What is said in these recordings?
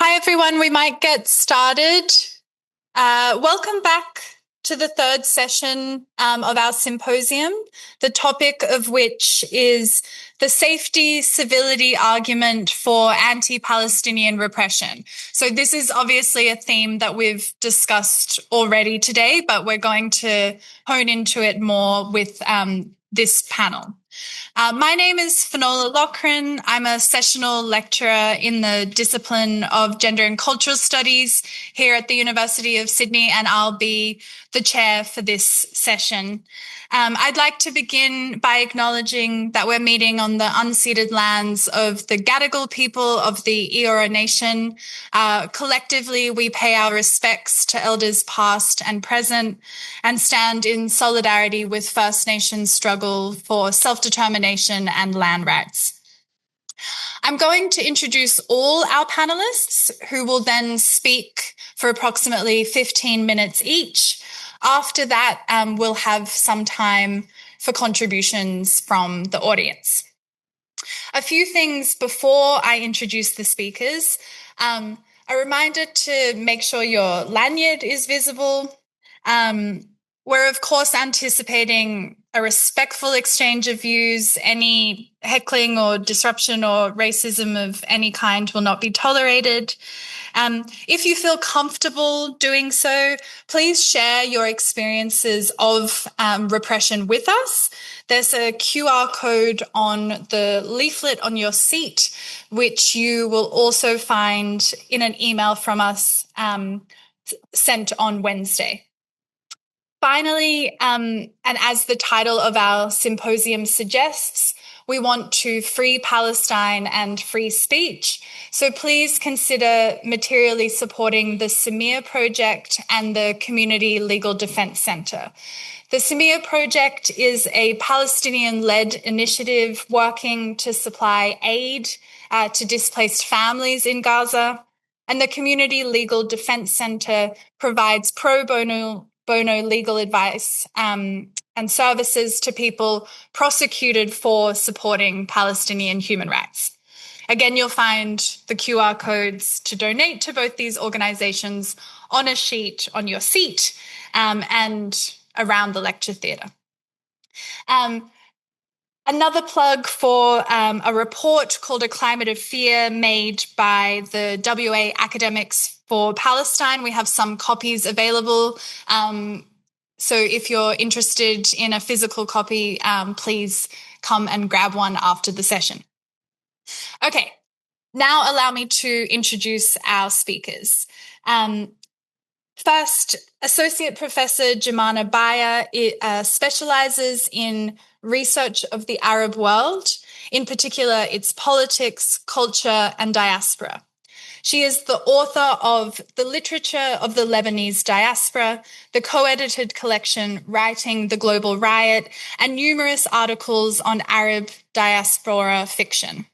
Hi, everyone. We might get started. Welcome back to the third session of our symposium, the topic of which is the safety civility argument for anti-Palestinian repression. So this is obviously a theme that we've discussed already today, but we're going to hone into it more with this panel. My name is Finola Laughren. I'm a sessional lecturer in the discipline of Gender and Cultural Studies here at the University of Sydney, and I'll be the chair for this session. I'd like to begin by acknowledging that we're meeting on the unceded lands of the Gadigal people of the Eora Nation. Collectively, we pay our respects to elders past and present and stand in solidarity with First Nations struggle for self-determination and land rights. I'm going to introduce all our panelists, who will then speak for approximately 15 minutes each. After that, we'll have some time for contributions from the audience. A few things before I introduce the speakers. A reminder to make sure your lanyard is visible. We're, of course, anticipating a respectful exchange of views. Any heckling or disruption or racism of any kind will not be tolerated. If you feel comfortable doing so, please share your experiences of repression with us. There's a QR code on the leaflet on your seat, which you will also find in an email from us sent on Wednesday. Finally, and as the title of our symposium suggests, we want to free Palestine and free speech. So please consider materially supporting the Samir Project and the Community Legal Defense Center. The Samir Project is a Palestinian-led initiative working to supply aid to displaced families in Gaza. And the Community Legal Defense Center provides pro bono legal advice and services to people prosecuted for supporting Palestinian human rights. Again, you'll find the QR codes to donate to both these organizations on a sheet on your seat and around the lecture theatre. Another plug for a report called A Climate of Fear made by the WA Academics for Palestine. We have some copies available. So if you're interested in a physical copy, please come and grab one after the session. Okay, now allow me to introduce our speakers. First, Associate Professor Jumana Bayeh specialises in research of the Arab world, in particular its politics, culture, and diaspora. She is the author of The Literature of the Lebanese Diaspora, the co-edited collection Writing the Global Riot, and numerous articles on Arab diaspora fiction.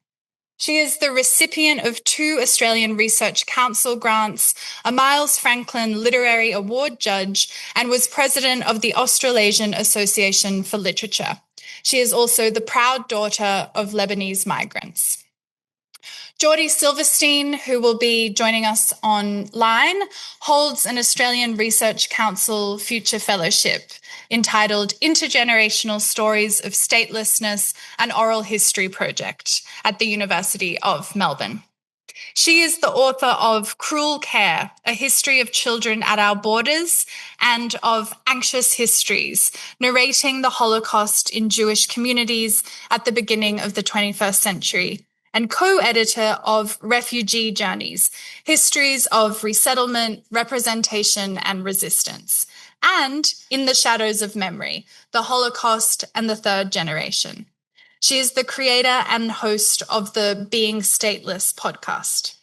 She is the recipient of 2 Australian Research Council grants, a Miles Franklin Literary Award judge, and was president of the Australasian Association for Literature. She is also the proud daughter of Lebanese migrants. Jordy Silverstein, who will be joining us online, holds an Australian Research Council Future Fellowship entitled Intergenerational Stories of Statelessness, an Oral History Project at the University of Melbourne. She is the author of Cruel Care, A History of Children at Our Borders, and of Anxious Histories, narrating the Holocaust in Jewish communities at the beginning of the 21st century, and co-editor of Refugee Journeys, Histories of Resettlement, Representation and Resistance, and In the Shadows of Memory, The Holocaust and the Third Generation. She is the creator and host of the Being Stateless podcast.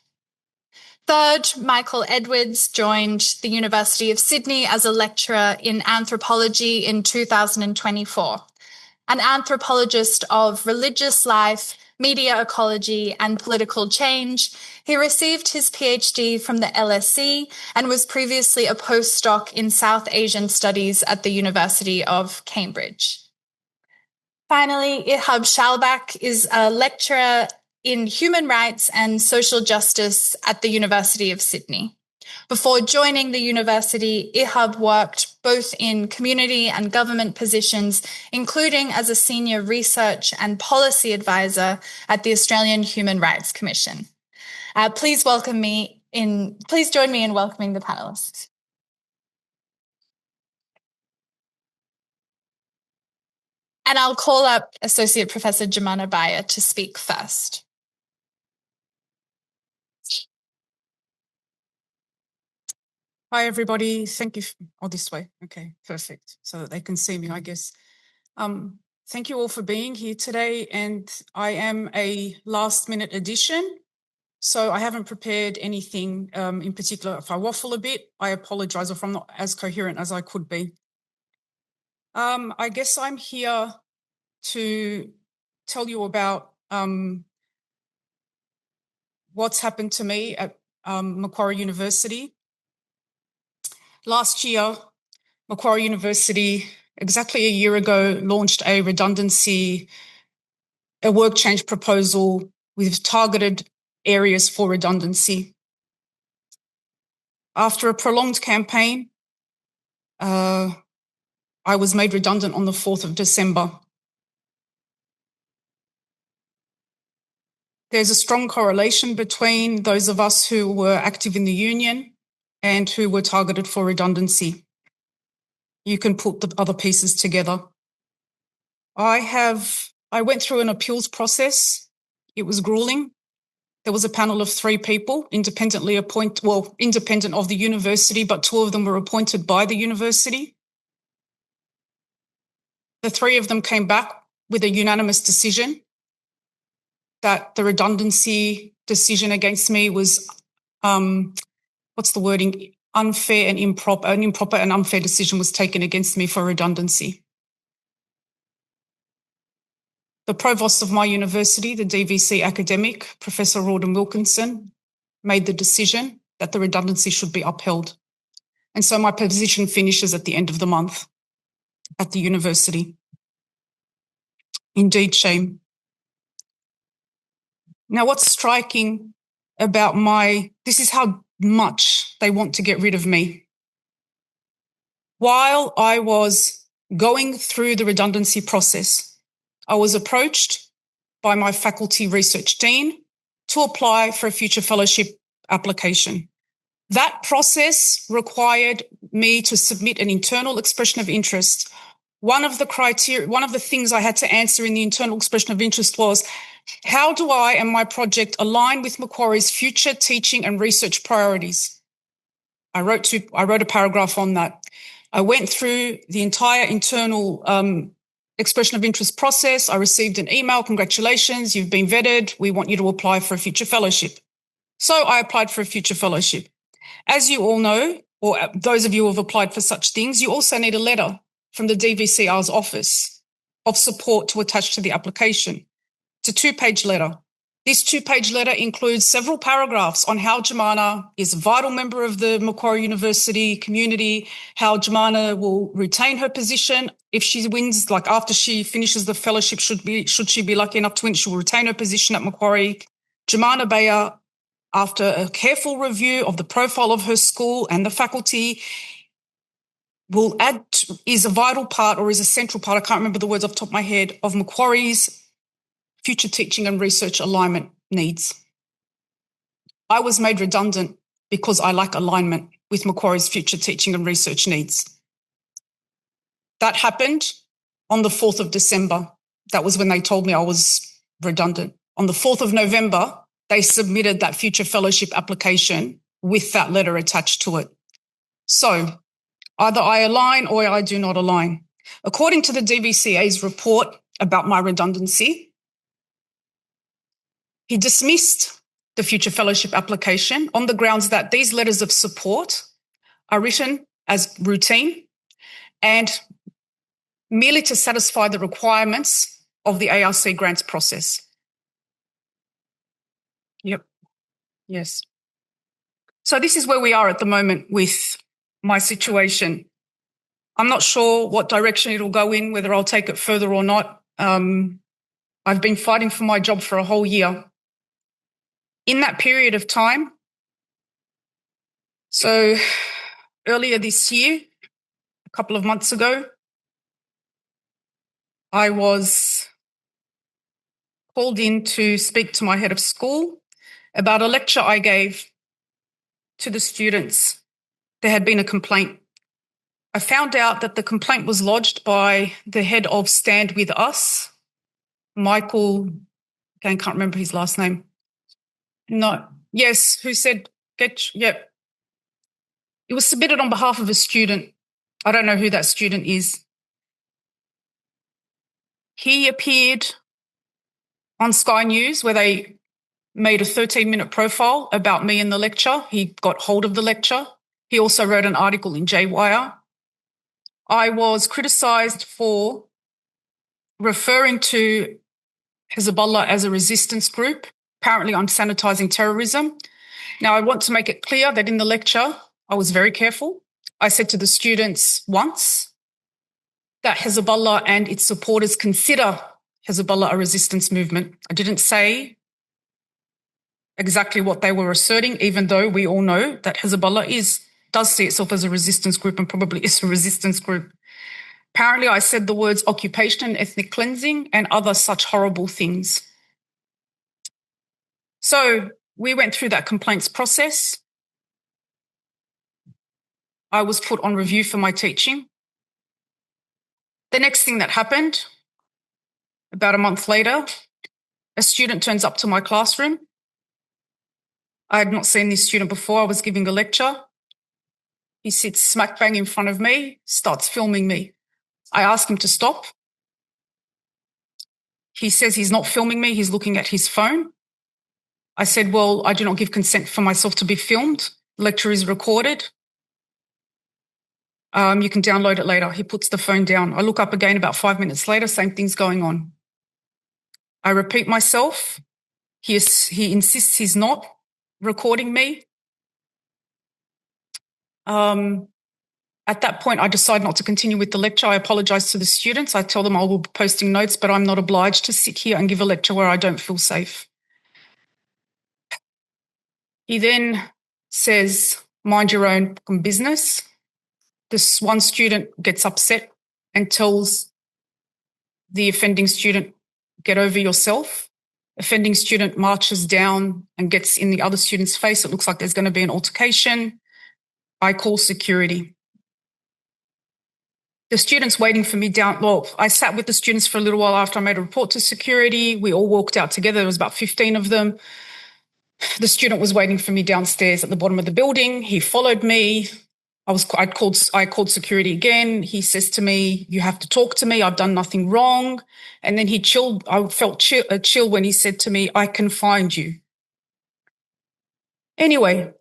Third, Michael Edwards joined the University of Sydney as a lecturer in anthropology in 2024. An anthropologist of religious life, media ecology, and political change, he received his PhD from the LSE and was previously a postdoc in South Asian Studies at the University of Cambridge. Finally, Ihab Shalbak is a lecturer in human rights and social justice at the University of Sydney. Before joining the university, Ihab worked both in community and government positions, including as a senior research and policy advisor at the Australian Human Rights Commission. Please join me in welcoming the panelists. And I'll call up Associate Professor Jumana Bayeh to speak first. Hi, everybody. Thank you. Oh, this way. Okay, perfect. So that they can see me, I guess. Thank you all for being here today. And I am a last-minute addition, so I haven't prepared anything in particular. If I waffle a bit, I apologise if I'm not as coherent as I could be. I guess I'm here to tell you about what's happened to me at Macquarie University. Last year, Macquarie University, exactly a year ago, launched a work change proposal with targeted areas for redundancy. After a prolonged campaign, I was made redundant on the 4th of December. There's a strong correlation between those of us who were active in the union and who were targeted for redundancy. You can put the other pieces together. I went through an appeals process. It was grueling. There was a panel of 3 people, independent of the university, but 2 of them were appointed by the university. The 3 of them came back with a unanimous decision that the redundancy decision against me was, unfair and improper. An improper and unfair decision was taken against me for redundancy. The provost of my university, the DVC academic, Professor Rawdon Wilkinson, made the decision that the redundancy should be upheld. And so my position finishes at the end of the month at the university. Indeed, shame. Now, what's striking about this is how much they want to get rid of me. While I was going through the redundancy process, I was approached by my faculty research dean to apply for a future fellowship application. That process required me to submit an internal expression of interest. One of the things I had to answer in the internal expression of interest was, how do I and my project align with Macquarie's future teaching and research priorities? I wrote a paragraph on that. I went through the entire internal expression of interest process. I received an email, congratulations, you've been vetted. We want you to apply for a future fellowship. So I applied for a future fellowship. As you all know, or those of you who have applied for such things, you also need a letter from the DVCR's office of support to attach to the application. It's a 2-page letter. This 2-page letter includes several paragraphs on how Jumana is a vital member of the Macquarie University community, how Jumana will retain her position if she wins, like after she finishes the fellowship, should she be lucky enough to win, she will retain her position at Macquarie. Jumana Bayeh, after a careful review of the profile of her school and the faculty, is a vital part or is a central part, I can't remember the words off the top of my head, of Macquarie's future teaching and research alignment needs. I was made redundant because I lack alignment with Macquarie's future teaching and research needs. That happened on the 4th of December. That was when they told me I was redundant. On the 4th of November, they submitted that future fellowship application with that letter attached to it. So either I align or I do not align. According to the DVCA's report about my redundancy, he dismissed the future fellowship application on the grounds that these letters of support are written as routine and merely to satisfy the requirements of the ARC grants process. Yep. Yes. So this is where we are at the moment with my situation. I'm not sure what direction it'll go in, whether I'll take it further or not. I've been fighting for my job for a whole year. In that period of time, so earlier this year, a couple of months ago, I was called in to speak to my head of school about a lecture I gave to the students. There had been a complaint. I found out that the complaint was lodged by the head of Stand With Us, Michael, again, can't remember his last name. No, yes, who said, yep. It was submitted on behalf of a student. I don't know who that student is. He appeared on Sky News where they made a 13-minute profile about me in the lecture. He got hold of the lecture. He also wrote an article in J-Wire. I was criticised for referring to Hezbollah as a resistance group. Apparently, I'm sanitising terrorism. Now, I want to make it clear that in the lecture, I was very careful. I said to the students once that Hezbollah and its supporters consider Hezbollah a resistance movement. I didn't say exactly what they were asserting, even though we all know that Hezbollah does see itself as a resistance group and probably is a resistance group. Apparently, I said the words occupation and ethnic cleansing and other such horrible things. So we went through that complaints process. I was put on review for my teaching. The next thing that happened, about a month later, a student turns up to my classroom. I had not seen this student before. I was giving a lecture. He sits smack bang in front of me, starts filming me. I ask him to stop. He says he's not filming me. He's looking at his phone. I said, well, I do not give consent for myself to be filmed. The lecture is recorded. You can download it later. He puts the phone down. I look up again about 5 minutes later, same thing's going on. I repeat myself. He insists he's not recording me. At that point, I decide not to continue with the lecture. I apologise to the students. I tell them I will be posting notes, but I'm not obliged to sit here and give a lecture where I don't feel safe. He then says, mind your own business. This one student gets upset and tells the offending student, get over yourself. Offending student marches down and gets in the other student's face. It looks like there's going to be an altercation. I call security. The students waiting for me down. Well, I sat with the students for a little while after I made a report to security. We all walked out together. There was about 15 of them. The student was waiting for me downstairs at the bottom of the building. He followed me. I called security again. He says to me, you have to talk to me. I've done nothing wrong. And then he chilled. I felt a chill when he said to me, I can find you. Anyway,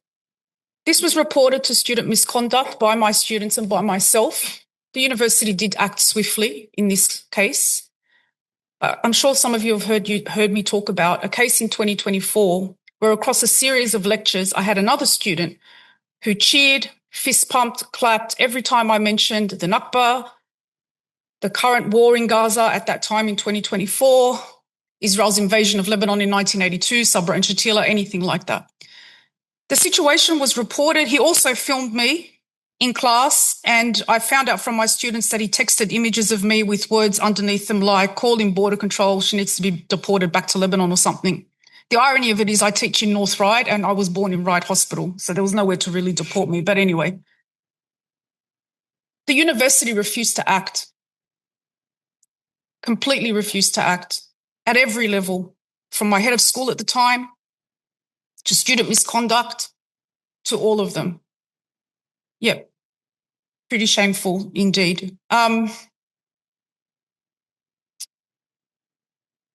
this was reported to student misconduct by my students and by myself. The university did act swiftly in this case. I'm sure some of you have heard me talk about a case in 2024 where across a series of lectures, I had another student who cheered, fist pumped, clapped every time I mentioned the Nakba, the current war in Gaza at that time in 2024, Israel's invasion of Lebanon in 1982, Sabra and Shatila, anything like that. The situation was reported. He also filmed me in class, and I found out from my students that he texted images of me with words underneath them like, call in border control, she needs to be deported back to Lebanon or something. The irony of it is I teach in North Ryde and I was born in Ryde Hospital, so there was nowhere to really deport me. But anyway, the university refused to act, completely refused to act at every level, from my head of school at the time to student misconduct to all of them. Yep, pretty shameful indeed.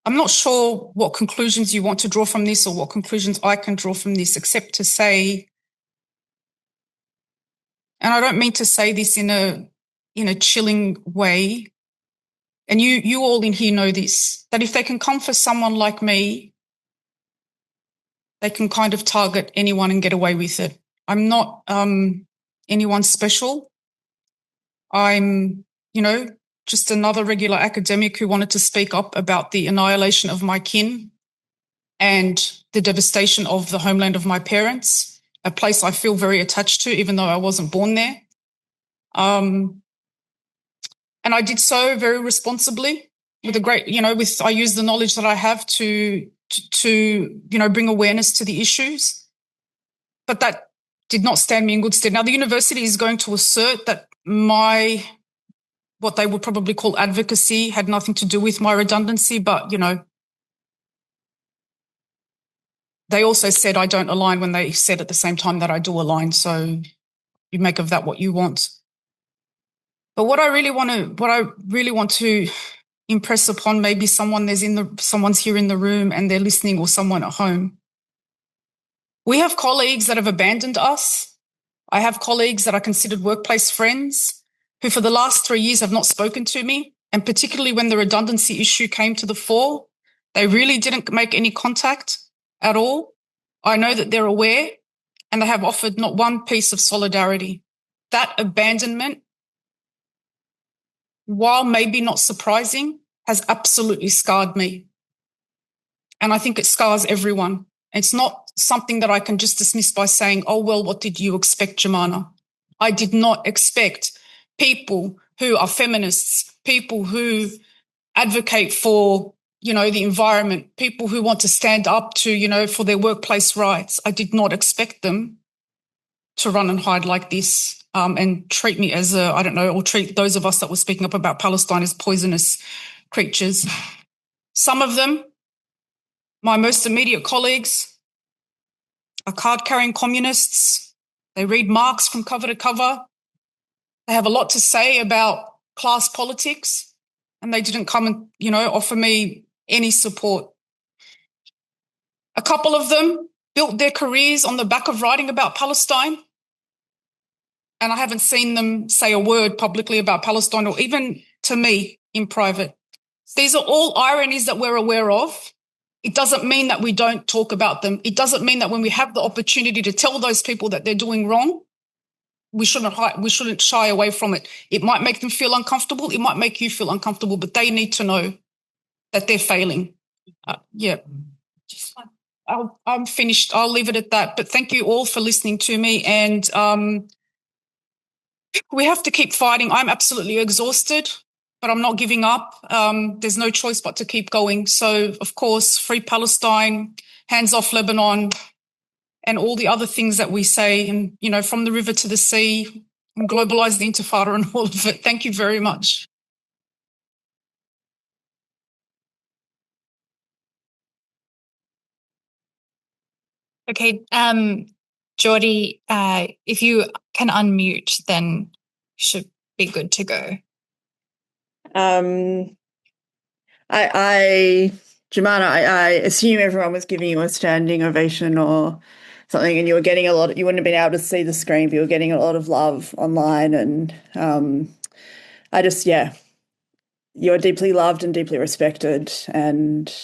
I'm not sure what conclusions you want to draw from this or what conclusions I can draw from this, except to say, and I don't mean to say this in a chilling way, and you all in here know this, that if they can come for someone like me, they can kind of target anyone and get away with it. I'm not anyone special. I'm, just another regular academic who wanted to speak up about the annihilation of my kin and the devastation of the homeland of my parents, a place I feel very attached to, even though I wasn't born there. And I did so very responsibly with a great, I use the knowledge that I have to bring awareness to the issues. But that did not stand me in good stead. Now, the university is going to assert that what they would probably call advocacy had nothing to do with my redundancy, but, they also said I don't align when they said at the same time that I do align. So you make of that what you want. But what I really want to impress upon maybe someone's here in the room and they're listening, or someone at home. We have colleagues that have abandoned us. I have colleagues that are considered workplace friends who for the last 3 years have not spoken to me. And particularly when the redundancy issue came to the fore, they really didn't make any contact at all. I know that they're aware and they have offered not one piece of solidarity. That abandonment, while maybe not surprising, has absolutely scarred me. And I think it scars everyone. It's not something that I can just dismiss by saying, oh, well, what did you expect, Jumana? I did not expect people who are feminists, people who advocate for, the environment, people who want to stand up to, for their workplace rights. I did not expect them to run and hide like this and treat me as or treat those of us that were speaking up about Palestine as poisonous creatures. Some of them, my most immediate colleagues, are card-carrying communists. They read Marx from cover to cover. They have a lot to say about class politics, and they didn't come and, offer me any support. A couple of them built their careers on the back of writing about Palestine, and I haven't seen them say a word publicly about Palestine or even to me in private. These are all ironies that we're aware of. It doesn't mean that we don't talk about them. It doesn't mean that when we have the opportunity to tell those people that they're doing wrong, we shouldn't shy away from it. It might make them feel uncomfortable. It might make you feel uncomfortable, but they need to know that they're failing. I'm finished. I'll leave it at that. But thank you all for listening to me. And we have to keep fighting. I'm absolutely exhausted, but I'm not giving up. There's no choice but to keep going. So, of course, free Palestine, hands off Lebanon, and all the other things that we say, and, from the river to the sea, and globalise the intifada and all of it. Thank you very much. Okay, Jordy, if you can unmute, then you should be good to go. Jumana, I assume everyone was giving you a standing ovation or something, and you were getting you wouldn't have been able to see the screen, but you were getting a lot of love online, and you are deeply loved and deeply respected, and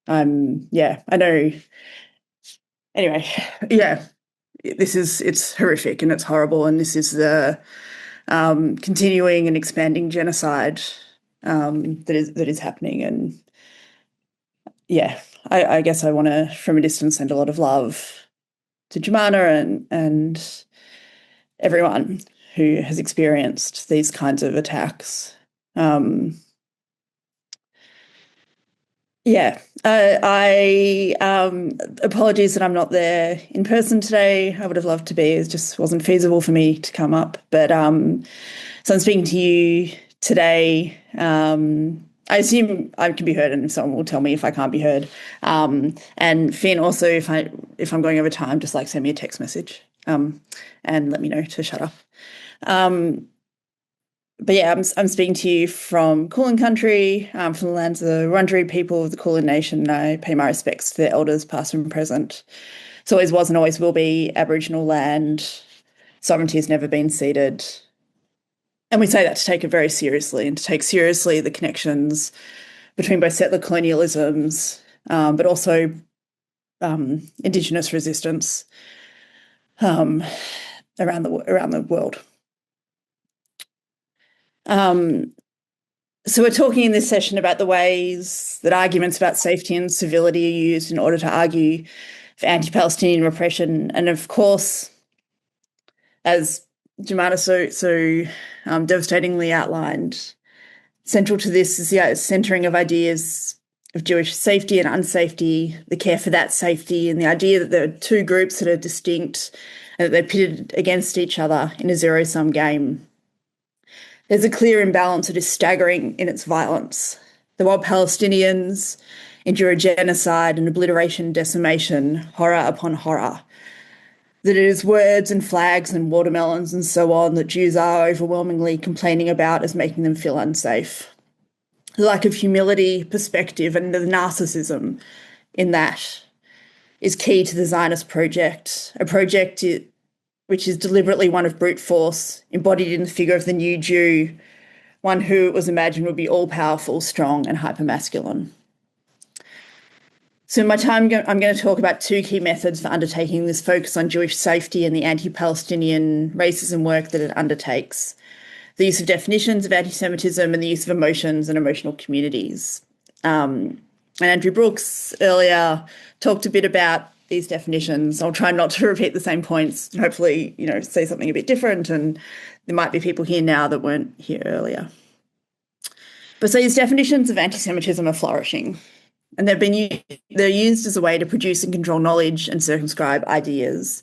I know. Anyway, it's horrific and it's horrible, and this is the continuing and expanding genocide that is happening. And I guess I want to, from a distance, send a lot of love to Jumana and everyone who has experienced these kinds of attacks. I apologies that I'm not there in person today. I would have loved to be. It just wasn't feasible for me to come up. But so I'm speaking to you today. I assume I can be heard, and someone will tell me if I can't be heard. And Finn, also, if I'm going over time, just send me a text message and let me know to shut up. But I'm speaking to you from Kulin country, from the lands of the Wurundjeri people of the Kulin Nation. I pay my respects to their elders, past and present. It always was and always will be Aboriginal land. Sovereignty has never been ceded. And we say that to take it very seriously, and to take seriously the connections between both settler colonialisms, but also Indigenous resistance around the world. So we're talking in this session about the ways that arguments about safety and civility are used in order to argue for anti-Palestinian repression. And of course, as Jumana so devastatingly outlined, central to this is the centering of ideas of Jewish safety and unsafety, the care for that safety, and the idea that there are two groups that are distinct and that they're pitted against each other in a zero-sum game. There's a clear imbalance that is staggering in its violence. The while Palestinians endure genocide and obliteration, decimation, horror upon horror, that it is words and flags and watermelons and so on that Jews are overwhelmingly complaining about as making them feel unsafe. The lack of humility, perspective, and the narcissism in that is key to the Zionist project, a project which is deliberately one of brute force, embodied in the figure of the new Jew, one who it was imagined would be all-powerful, strong, and hypermasculine. So in my time, I'm going to talk about two key methods for undertaking this focus on Jewish safety and the anti-Palestinian racism work that it undertakes. The use of definitions of anti-Semitism and the use of emotions and emotional communities. And Andrew Brooks earlier talked a bit about these definitions. I'll try not to repeat the same points and hopefully, say something a bit different. And there might be people here now that weren't here earlier. But so these definitions of anti-Semitism are flourishing. And they're used as a way to produce and control knowledge and circumscribe ideas.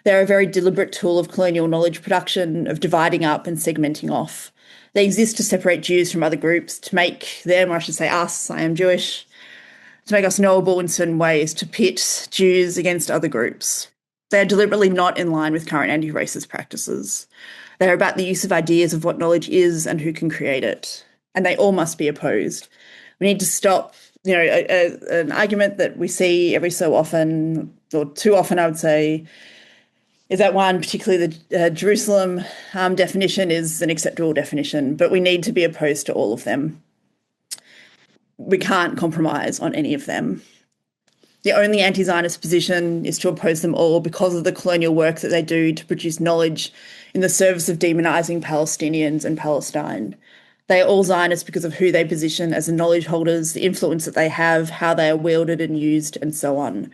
They're a very deliberate tool of colonial knowledge production, of dividing up and segmenting off. They exist to separate Jews from other groups, to make them, or I should say us, I am Jewish, to make us knowable in certain ways, to pit Jews against other groups. They are deliberately not in line with current anti-racist practices. They are about the use of ideas of what knowledge is and who can create it. And they all must be opposed. We need to stop an argument that we see every so often, or too often, I would say, is that one, particularly the Jerusalem definition, is an acceptable definition, but we need to be opposed to all of them. We can't compromise on any of them. The only anti-Zionist position is to oppose them all because of the colonial work that they do to produce knowledge in the service of demonising Palestinians and Palestine. They are all Zionists because of who they position as the knowledge holders, the influence that they have, how they are wielded and used, and so on.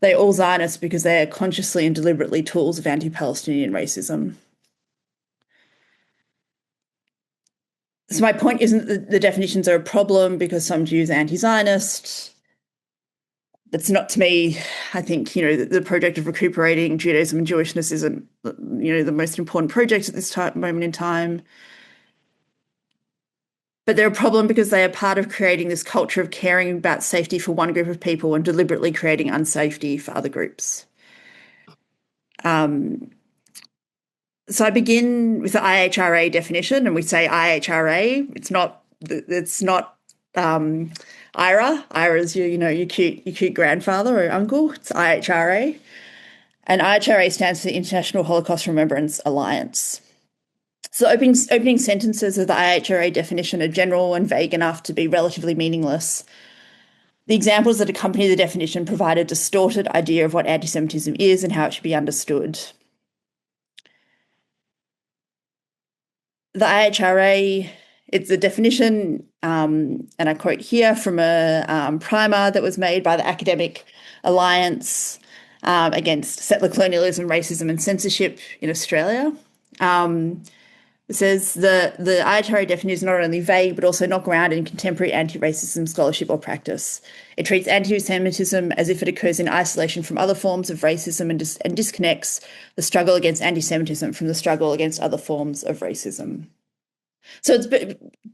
They are all Zionists because they are consciously and deliberately tools of anti-Palestinian racism. So my point isn't that the definitions are a problem because some Jews are anti-Zionist. That's not, to me, I think, the project of recuperating Judaism and Jewishness isn't, the most important project at this moment in time. But they're a problem because they are part of creating this culture of caring about safety for one group of people and deliberately creating unsafety for other groups. So I begin with the IHRA definition, and we say IHRA. It's not IRA. IRA is your cute grandfather or uncle. It's IHRA, and IHRA stands for the International Holocaust Remembrance Alliance. So opening sentences of the IHRA definition are general and vague enough to be relatively meaningless. The examples that accompany the definition provide a distorted idea of what anti-Semitism is and how it should be understood. The IHRA, it's a definition, and I quote here from a primer that was made by the Academic Alliance against Settler Colonialism, Racism and Censorship in Australia. It says the IHRA definition is not only vague, but also not grounded in contemporary anti-racism scholarship or practice. It treats anti-Semitism as if it occurs in isolation from other forms of racism and disconnects the struggle against anti-Semitism from the struggle against other forms of racism. So it's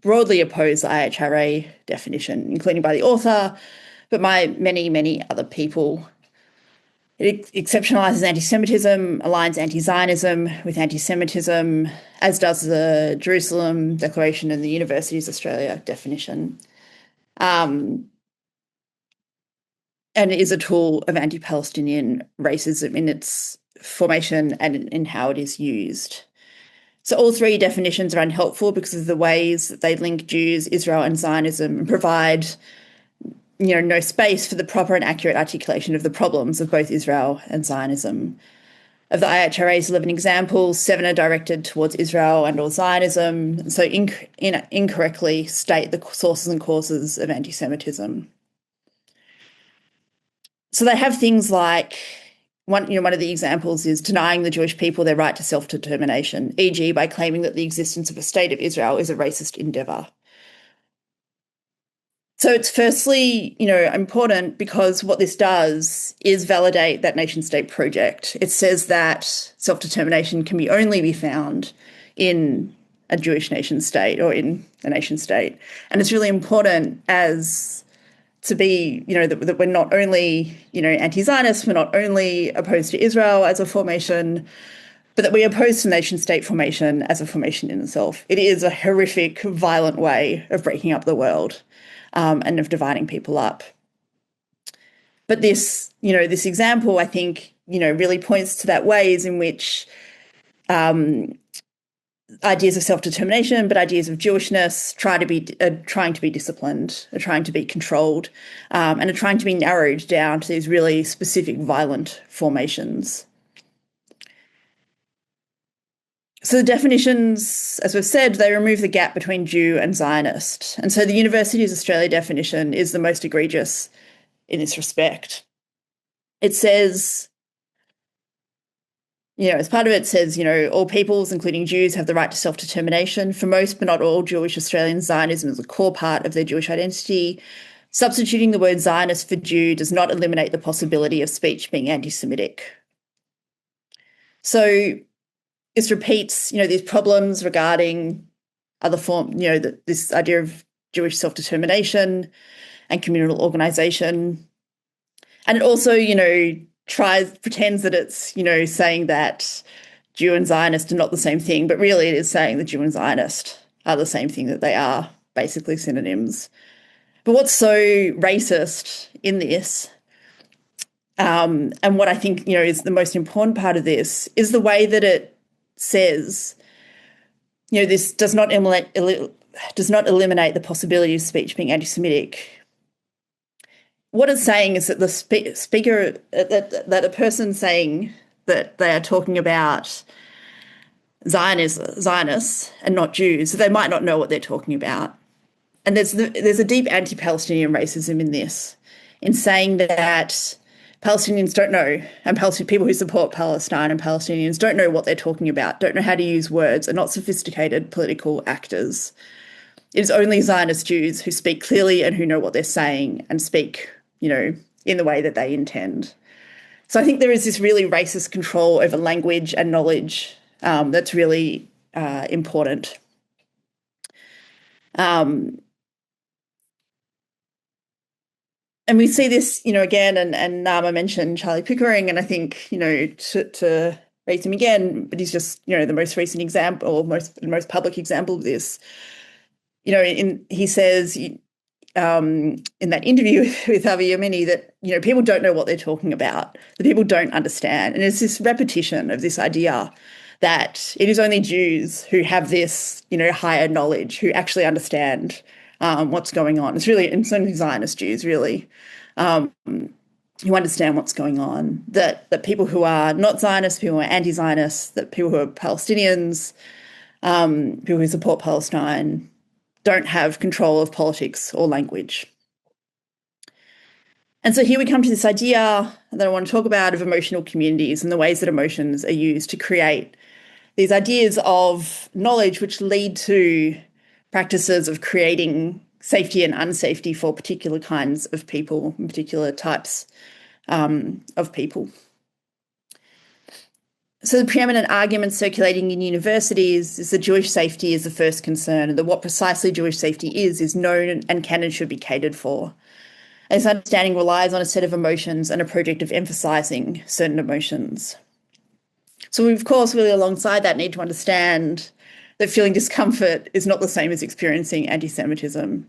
broadly opposed the IHRA definition, including by the author, but by many, many other people. It exceptionalises anti-Semitism, aligns anti-Zionism with anti-Semitism, as does the Jerusalem Declaration and the Universities Australia definition. And it is a tool of anti-Palestinian racism in its formation and in how it is used. So all three definitions are unhelpful because of the ways that they link Jews, Israel and Zionism and provide no space for the proper and accurate articulation of the problems of both Israel and Zionism. of the IHRA's 11 examples, 7 are directed towards Israel and or Zionism, so incorrectly state the sources and causes of anti-Semitism. So they have things like, one of the examples is denying the Jewish people their right to self-determination, e.g. by claiming that the existence of a state of Israel is a racist endeavour. So it's firstly, important because what this does is validate that nation-state project. It says that self-determination can only be found in a Jewish nation-state or in a nation-state. And it's really important to be, that we're not only, anti-Zionist, we're not only opposed to Israel as a formation, but that we oppose to nation-state formation as a formation in itself. It is a horrific, violent way of breaking up the world. And of dividing people up. But this example, I think, really points to that ways in which ideas of self-determination, but ideas of Jewishness trying to be disciplined, are trying to be controlled, and are trying to be narrowed down to these really specific violent formations. So the definitions, as we've said, they remove the gap between Jew and Zionist. And so the Universities Australia definition is the most egregious in this respect. It says, as part of it says, all peoples, including Jews, have the right to self-determination. For most, but not all, Jewish Australians, Zionism is a core part of their Jewish identity. Substituting the word Zionist for Jew does not eliminate the possibility of speech being anti-Semitic. So this repeats, these problems regarding other this idea of Jewish self-determination and communal organisation. And it also, pretends that it's, saying that Jew and Zionist are not the same thing, but really it is saying that Jew and Zionist are the same thing, that they are basically synonyms. But what's so racist in this, and what I think, is the most important part of this, is the way that it says, this does not eliminate the possibility of speech being anti-Semitic. What it's saying is that the speaker, that a person saying that they are talking about Zionists and not Jews, they might not know what they're talking about. And there's a deep anti-Palestinian racism in this, in saying that Palestinians don't know, and people who support Palestine and Palestinians don't know what they're talking about, don't know how to use words, are not sophisticated political actors. It is only Zionist Jews who speak clearly and who know what they're saying and speak, in the way that they intend. So I think there is this really racist control over language and knowledge that's really important. And we see this, again, and Nama mentioned Charlie Pickering, and I think, to raise him again, but he's just, the most recent example, or most public example of this. He says in that interview with Avi Yemini that, people don't know what they're talking about, that people don't understand. And it's this repetition of this idea that it is only Jews who have this, higher knowledge, who actually understand what's going on. It's only Zionist Jews, really, who understand what's going on. That people who are not Zionists, people who are anti-Zionists, that people who are Palestinians, people who support Palestine, don't have control of politics or language. And so here we come to this idea that I want to talk about of emotional communities and the ways that emotions are used to create these ideas of knowledge which lead to practices of creating safety and unsafety for particular kinds of people and particular types of people. So the preeminent argument circulating in universities is that Jewish safety is the first concern, and that what precisely Jewish safety is known and can and should be catered for. And this understanding relies on a set of emotions and a project of emphasising certain emotions. So we, of course, really alongside that need to understand that feeling discomfort is not the same as experiencing anti-Semitism.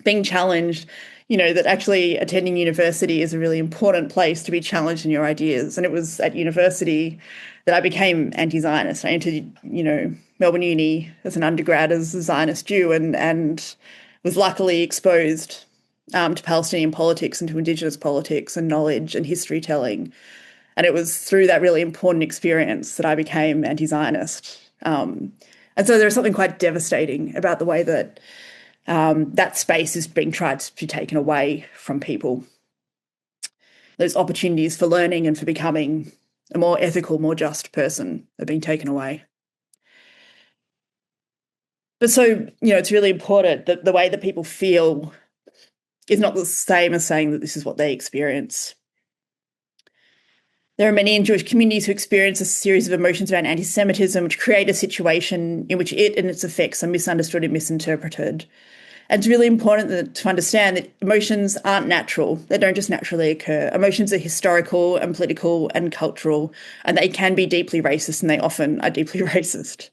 Being challenged, that actually attending university is a really important place to be challenged in your ideas. And it was at university that I became anti-Zionist. I entered, Melbourne Uni as an undergrad as a Zionist Jew and was luckily exposed to Palestinian politics and to Indigenous politics and knowledge and history telling. And it was through that really important experience that I became anti-Zionist. And so there's something quite devastating about the way that that space is being tried to be taken away from people. Those opportunities for learning and for becoming a more ethical, more just person are being taken away. But so, it's really important that the way that people feel is not the same as saying that this is what they experience. There are many in Jewish communities who experience a series of emotions around anti-Semitism, which create a situation in which it and its effects are misunderstood and misinterpreted. And it's really important to understand that emotions aren't natural. They don't just naturally occur. Emotions are historical and political and cultural, and they can be deeply racist, and they often are deeply racist.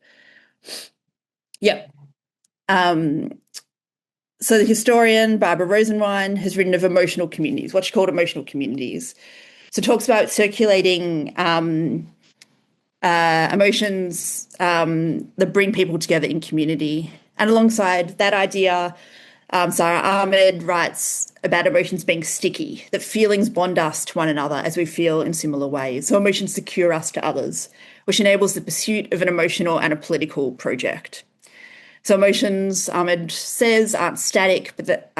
Yep. So the historian Barbara Rosenwein has written of emotional communities, what she called emotional communities. So it talks about circulating emotions that bring people together in community. And alongside that idea, Sarah Ahmed writes about emotions being sticky, that feelings bond us to one another as we feel in similar ways. So emotions secure us to others, which enables the pursuit of an emotional and a political project. So emotions, Ahmed says, aren't static, but that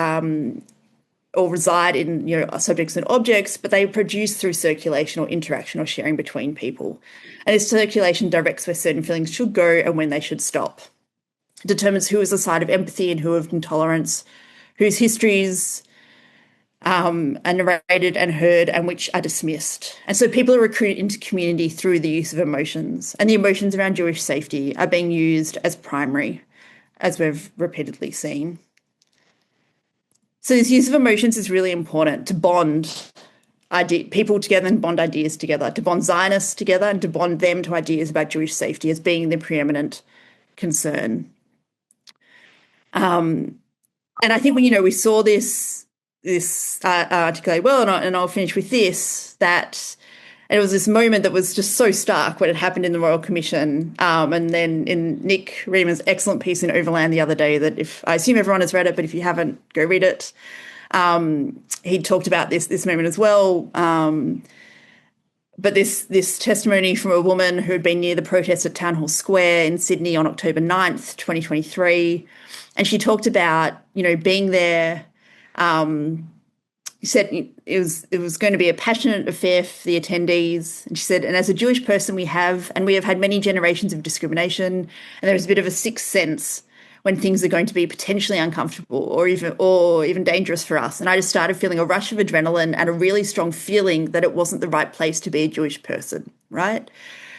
or reside in subjects and objects, but they are produced through circulation or interaction or sharing between people. And this circulation directs where certain feelings should go and when they should stop. It determines who is the side of empathy and who of intolerance, whose histories are narrated and heard and which are dismissed. And so people are recruited into community through the use of emotions, and the emotions around Jewish safety are being used as primary, as we've repeatedly seen. So this use of emotions is really important to bond people together and bond ideas together, to bond Zionists together and to bond them to ideas about Jewish safety as being the preeminent concern. And I think we saw this articulate well, and I'll finish with this, that it was this moment that was just so stark when it happened in the Royal Commission, and then in Nick Reamer's excellent piece in Overland the other day, that I assume everyone has read it, but if you haven't, go read it. He talked about this moment as well. But this testimony from a woman who had been near the protest at Town Hall Square in Sydney on October 9th, 2023. And she talked about, being there. She said it was going to be a passionate affair for the attendees. And she said, and as a Jewish person, we have had many generations of discrimination, and there is a bit of a sixth sense when things are going to be potentially uncomfortable or even dangerous for us. And I just started feeling a rush of adrenaline and a really strong feeling that it wasn't the right place to be a Jewish person, right?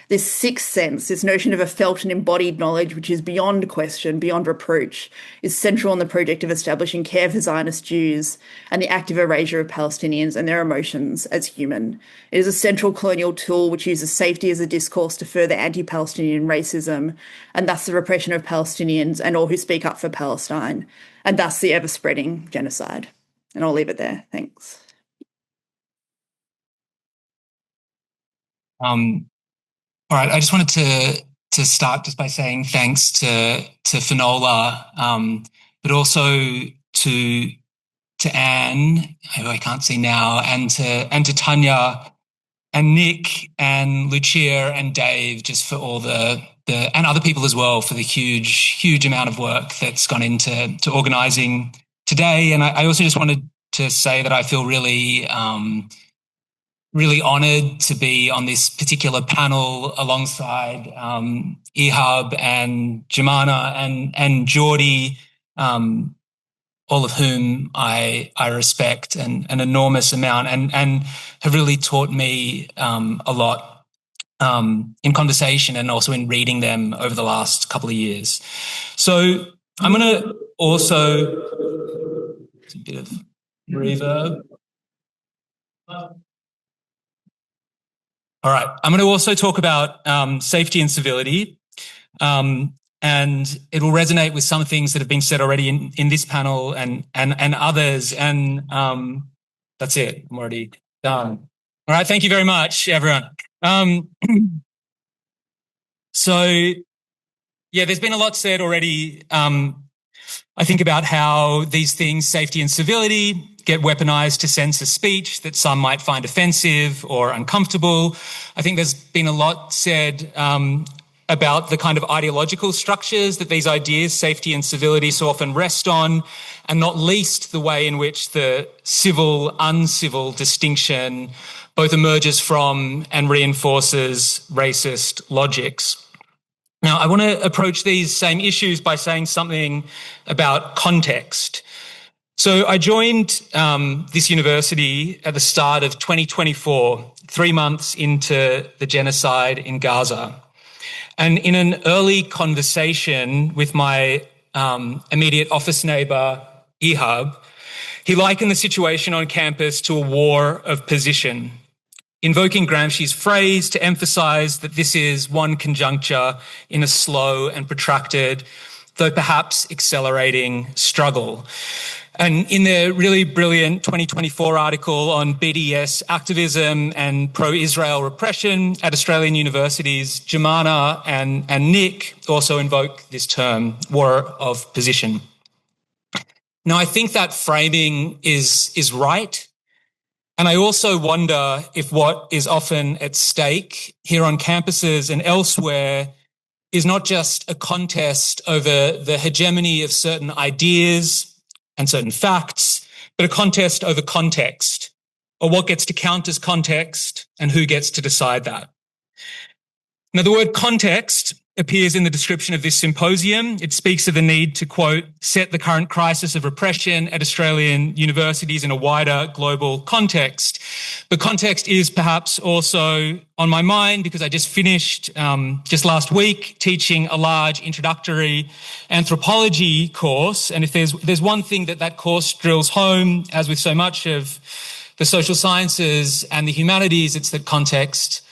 This sixth sense, this notion of a felt and embodied knowledge, which is beyond question, beyond reproach, is central in the project of establishing care for Zionist Jews and the active erasure of Palestinians and their emotions as human. It is a central colonial tool which uses safety as a discourse to further anti-Palestinian racism, and thus the repression of Palestinians and all who speak up for Palestine, and thus the ever-spreading genocide. And I'll leave it there. Thanks. All right, I just wanted to start just by saying thanks to Finola, but also to Anne, who I can't see now, and to Tanya and Nick and Lucia and Dave, just for all the and other people as well, for the huge amount of work that's gone into organising today. And I also just wanted to say that I feel really honoured to be on this particular panel alongside Ihab and Jumana and Jordy, all of whom I respect an enormous amount and have really taught me a lot in conversation and also in reading them over the last couple of years. So I'm going to also, a bit of reverb. All right, I'm going to also talk about safety and civility, and it will resonate with some things that have been said already in this panel and others, and that's it. I'm already done. All right, thank you very much, everyone. So, yeah, there's been a lot said already I think about how these things, safety and civility, get weaponized to censor speech that some might find offensive or uncomfortable. I think there's been a lot said about the kind of ideological structures that these ideas, safety and civility, so often rest on, and not least the way in which the civil-uncivil distinction both emerges from and reinforces racist logics. Now, I want to approach these same issues by saying something about context. So I joined this university at the start of 2024, 3 months into the genocide in Gaza. And in an early conversation with my immediate office neighbour, Ihab, he likened the situation on campus to a war of position, invoking Gramsci's phrase to emphasise that this is one conjuncture in a slow and protracted, though perhaps accelerating struggle. And in their really brilliant 2024 article on BDS activism and pro-Israel repression at Australian universities, Jumana and Nick also invoke this term, war of position. Now, I think that framing is right. And I also wonder if what is often at stake here on campuses and elsewhere is not just a contest over the hegemony of certain ideas and certain facts, but a contest over context, or what gets to count as context and who gets to decide that. Now, the word context appears in the description of this symposium. It speaks of the need to, quote, set the current crisis of repression at Australian universities in a wider global context. But context is perhaps also on my mind because I just finished just last week teaching a large introductory anthropology course. And if there's one thing that course drills home, as with so much of the social sciences and the humanities, it's that context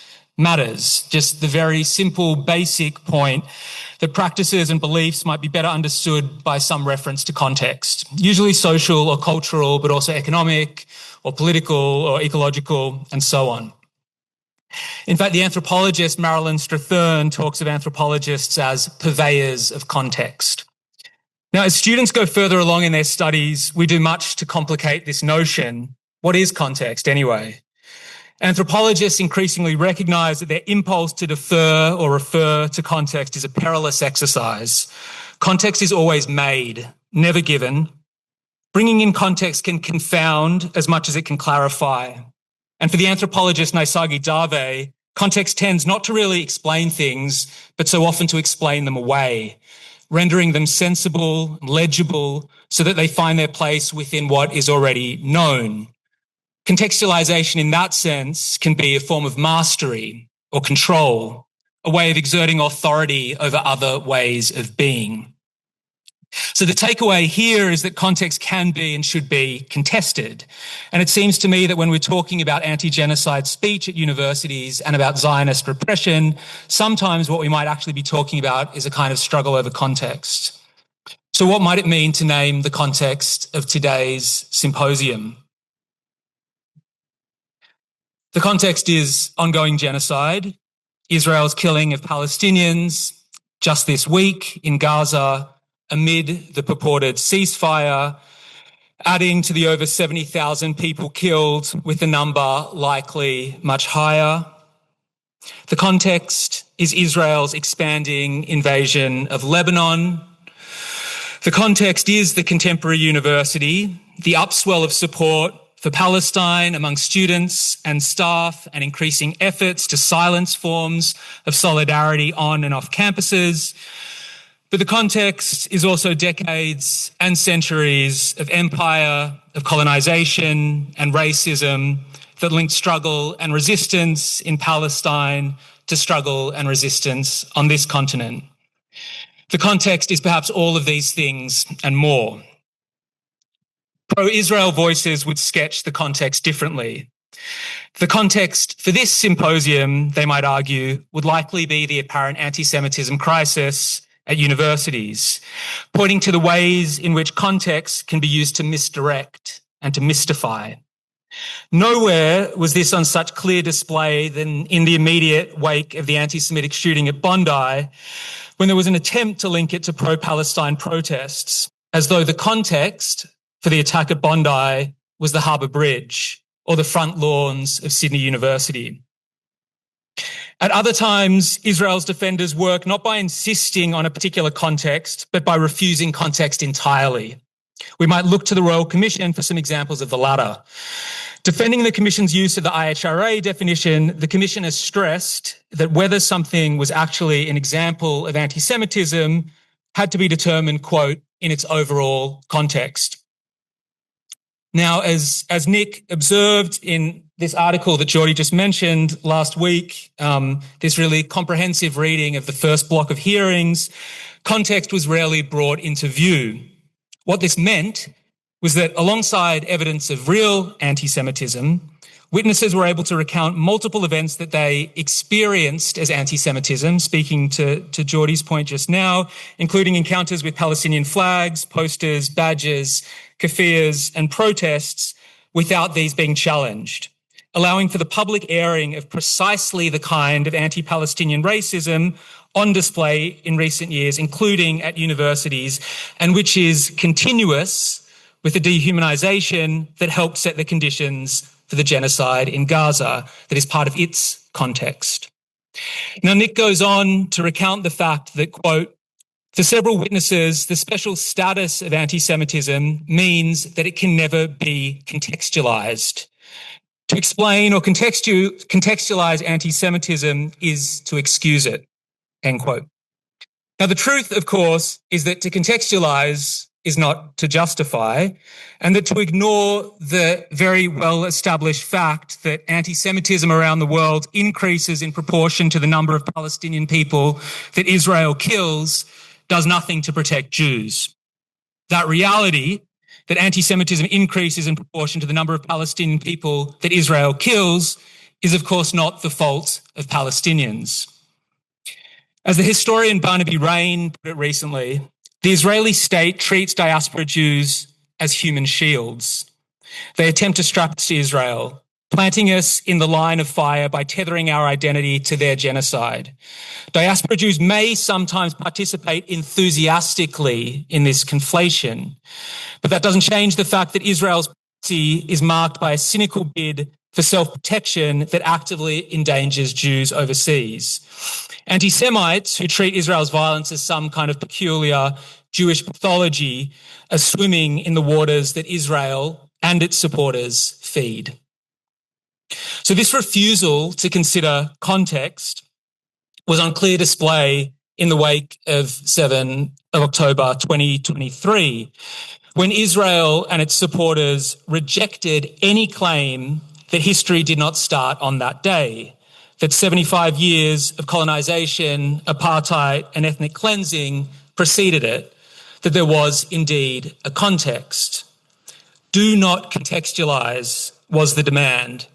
matters. Just the very simple, basic point that practices and beliefs might be better understood by some reference to context, usually social or cultural, but also economic or political or ecological, and so on. In fact, the anthropologist Marilyn Strathern talks of anthropologists as purveyors of context. Now, as students go further along in their studies, we do much to complicate this notion. What is context anyway? Anthropologists increasingly recognise that their impulse to defer or refer to context is a perilous exercise. Context is always made, never given. Bringing in context can confound as much as it can clarify. And for the anthropologist Naisagi Dave, context tends not to really explain things, but so often to explain them away, rendering them sensible, legible, so that they find their place within what is already known. Contextualization in that sense can be a form of mastery or control, a way of exerting authority over other ways of being. So the takeaway here is that context can be and should be contested. And it seems to me that when we're talking about anti-genocide speech at universities and about Zionist repression, sometimes what we might actually be talking about is a kind of struggle over context. So what might it mean to name the context of today's symposium? The context is ongoing genocide, Israel's killing of Palestinians just this week in Gaza amid the purported ceasefire, adding to the over 70,000 people killed, with the number likely much higher. The context is Israel's expanding invasion of Lebanon. The context is the contemporary university, the upswell of support for Palestine among students and staff, and increasing efforts to silence forms of solidarity on and off campuses. But the context is also decades and centuries of empire, of colonization and racism that linked struggle and resistance in Palestine to struggle and resistance on this continent. The context is perhaps all of these things and more. Pro-Israel voices would sketch the context differently. The context for this symposium, they might argue, would likely be the apparent anti-Semitism crisis at universities, pointing to the ways in which context can be used to misdirect and to mystify. Nowhere was this on such clear display than in the immediate wake of the anti-Semitic shooting at Bondi, when there was an attempt to link it to pro-Palestine protests. as though the context for the attack at Bondi was the Harbour Bridge or the front lawns of Sydney University. At other times, Israel's defenders work not by insisting on a particular context, but by refusing context entirely. We might look to the Royal Commission for some examples of the latter. Defending the Commission's use of the IHRA definition, the Commission has stressed that whether something was actually an example of anti-Semitism had to be determined, quote, in its overall context. Now, as Nick observed in this article that Jordy just mentioned last week, this really comprehensive reading of the first block of hearings, context was rarely brought into view. What this meant was that alongside evidence of real anti-Semitism, witnesses were able to recount multiple events that they experienced as anti-Semitism, speaking to Jordy's point just now, including encounters with Palestinian flags, posters, badges, kafirs, and protests without these being challenged, allowing for the public airing of precisely the kind of anti-Palestinian racism on display in recent years, including at universities, and which is continuous with the dehumanisation that helped set the conditions for the genocide in Gaza, that is part of its context. Now, Nick goes on to recount the fact that, quote, for several witnesses, the special status of anti-Semitism means that it can never be contextualised. To explain or contextualise anti-Semitism is to excuse it, end quote. Now, the truth, of course, is that to contextualise is not to justify, and that to ignore the very well-established fact that anti-Semitism around the world increases in proportion to the number of Palestinian people that Israel kills does nothing to protect Jews. That reality, that anti-Semitism increases in proportion to the number of Palestinian people that Israel kills, is of course not the fault of Palestinians. As the historian Barnaby Raine put it recently, the Israeli state treats diaspora Jews as human shields. They attempt to strap us to Israel, planting us in the line of fire by tethering our identity to their genocide. Diaspora Jews may sometimes participate enthusiastically in this conflation, but that doesn't change the fact that Israel's policy is marked by a cynical bid for self-protection that actively endangers Jews overseas. Anti-Semites who treat Israel's violence as some kind of peculiar Jewish pathology are swimming in the waters that Israel and its supporters feed. So this refusal to consider context was on clear display in the wake of 7 October 2023, when Israel and its supporters rejected any claim that history did not start on that day, that 75 years of colonisation, apartheid and ethnic cleansing preceded it, that there was indeed a context. Do not contextualise was the demand.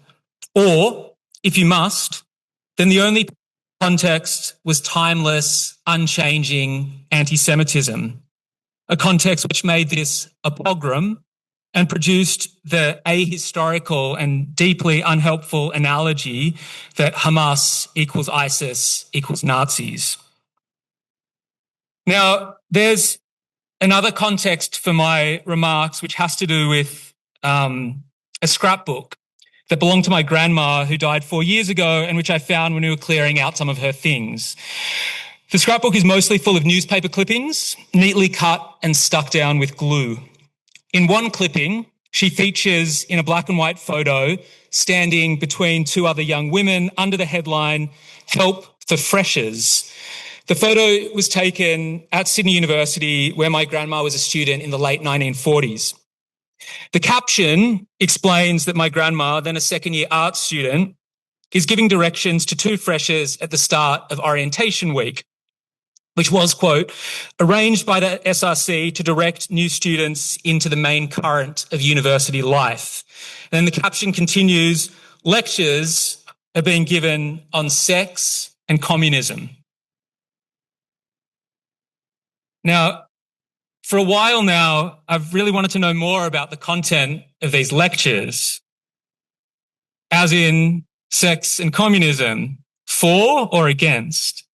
Or, if you must, then the only context was timeless, unchanging anti-Semitism, a context which made this a pogrom and produced the ahistorical and deeply unhelpful analogy that Hamas equals ISIS equals Nazis. Now, there's another context for my remarks, which has to do with a scrapbook that belonged to my grandma, who died 4 years ago, and which I found when we were clearing out some of her things. The scrapbook is mostly full of newspaper clippings, neatly cut and stuck down with glue. In one clipping, she features in a black and white photo standing between two other young women under the headline, "Help for Freshers." The photo was taken at Sydney University, where my grandma was a student in the late 1940s. The caption explains that my grandma, then a second-year art student, is giving directions to two freshers at the start of orientation week, which was, quote, arranged by the SRC to direct new students into the main current of university life. And then the caption continues, lectures are being given on sex and communism. Now, for a while now, I've really wanted to know more about the content of these lectures, as in sex and communism, for or against.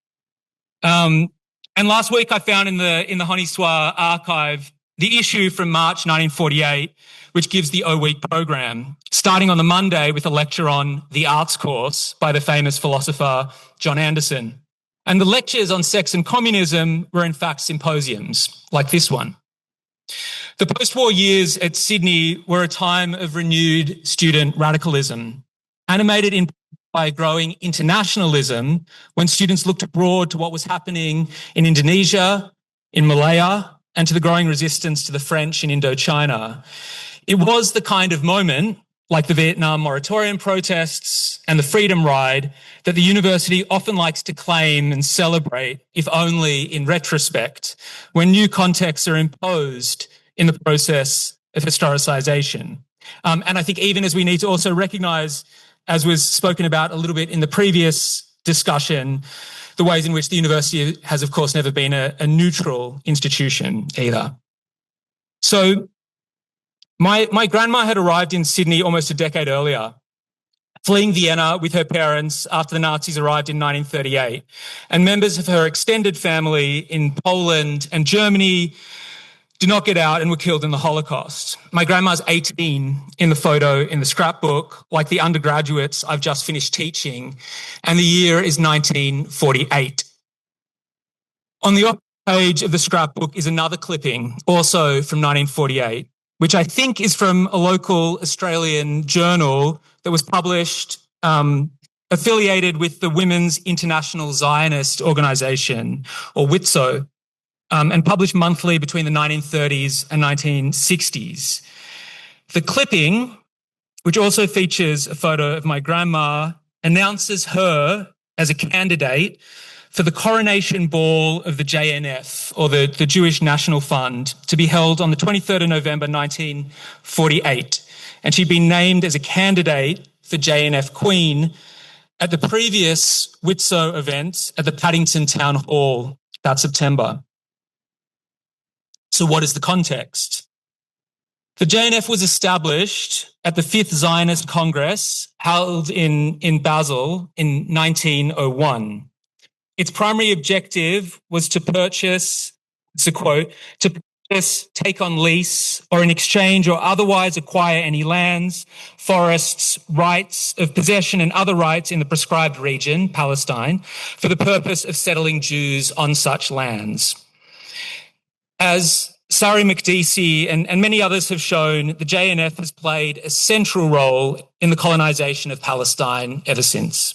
And last week I found in the Honi Soit archive the issue from March 1948, which gives the O-Week program, starting on the Monday with a lecture on the arts course by the famous philosopher John Anderson. And the lectures on sex and communism were in fact symposiums, like this one. The post-war years at Sydney were a time of renewed student radicalism, animated in by growing internationalism when students looked abroad to what was happening in Indonesia, in Malaya, and to the growing resistance to the French in Indochina. It was the kind of moment, like the Vietnam moratorium protests and the Freedom Ride, that the university often likes to claim and celebrate, if only in retrospect, when new contexts are imposed in the process of historicisation. And I think even as we need to also recognise, as was spoken about a little bit in the previous discussion, the ways in which the university has, of course, never been a neutral institution either. So my grandma had arrived in Sydney almost a decade earlier, fleeing Vienna with her parents after the Nazis arrived in 1938. And members of her extended family in Poland and Germany did not get out and were killed in the Holocaust. My grandma's 18 in the photo in the scrapbook, like the undergraduates I've just finished teaching, and the year is 1948. On the opposite page of the scrapbook is another clipping, also from 1948, which I think is from a local Australian journal that was published, affiliated with the Women's International Zionist Organisation, or WITSO, and published monthly between the 1930s and 1960s. The clipping, which also features a photo of my grandma, announces her as a candidate for the coronation ball of the JNF, or the Jewish National Fund, to be held on the 23rd of November 1948. And she'd been named as a candidate for JNF Queen at the previous WITSO event at the Paddington Town Hall that September. So what is the context? The JNF was established at the 5th Zionist Congress held in Basel in 1901. Its primary objective was to purchase, it's a quote, to purchase, take on lease, or in exchange or otherwise acquire any lands, forests, rights of possession and other rights in the prescribed region, Palestine, for the purpose of settling Jews on such lands. As Sari McDeasy and many others have shown, the JNF has played a central role in the colonisation of Palestine ever since.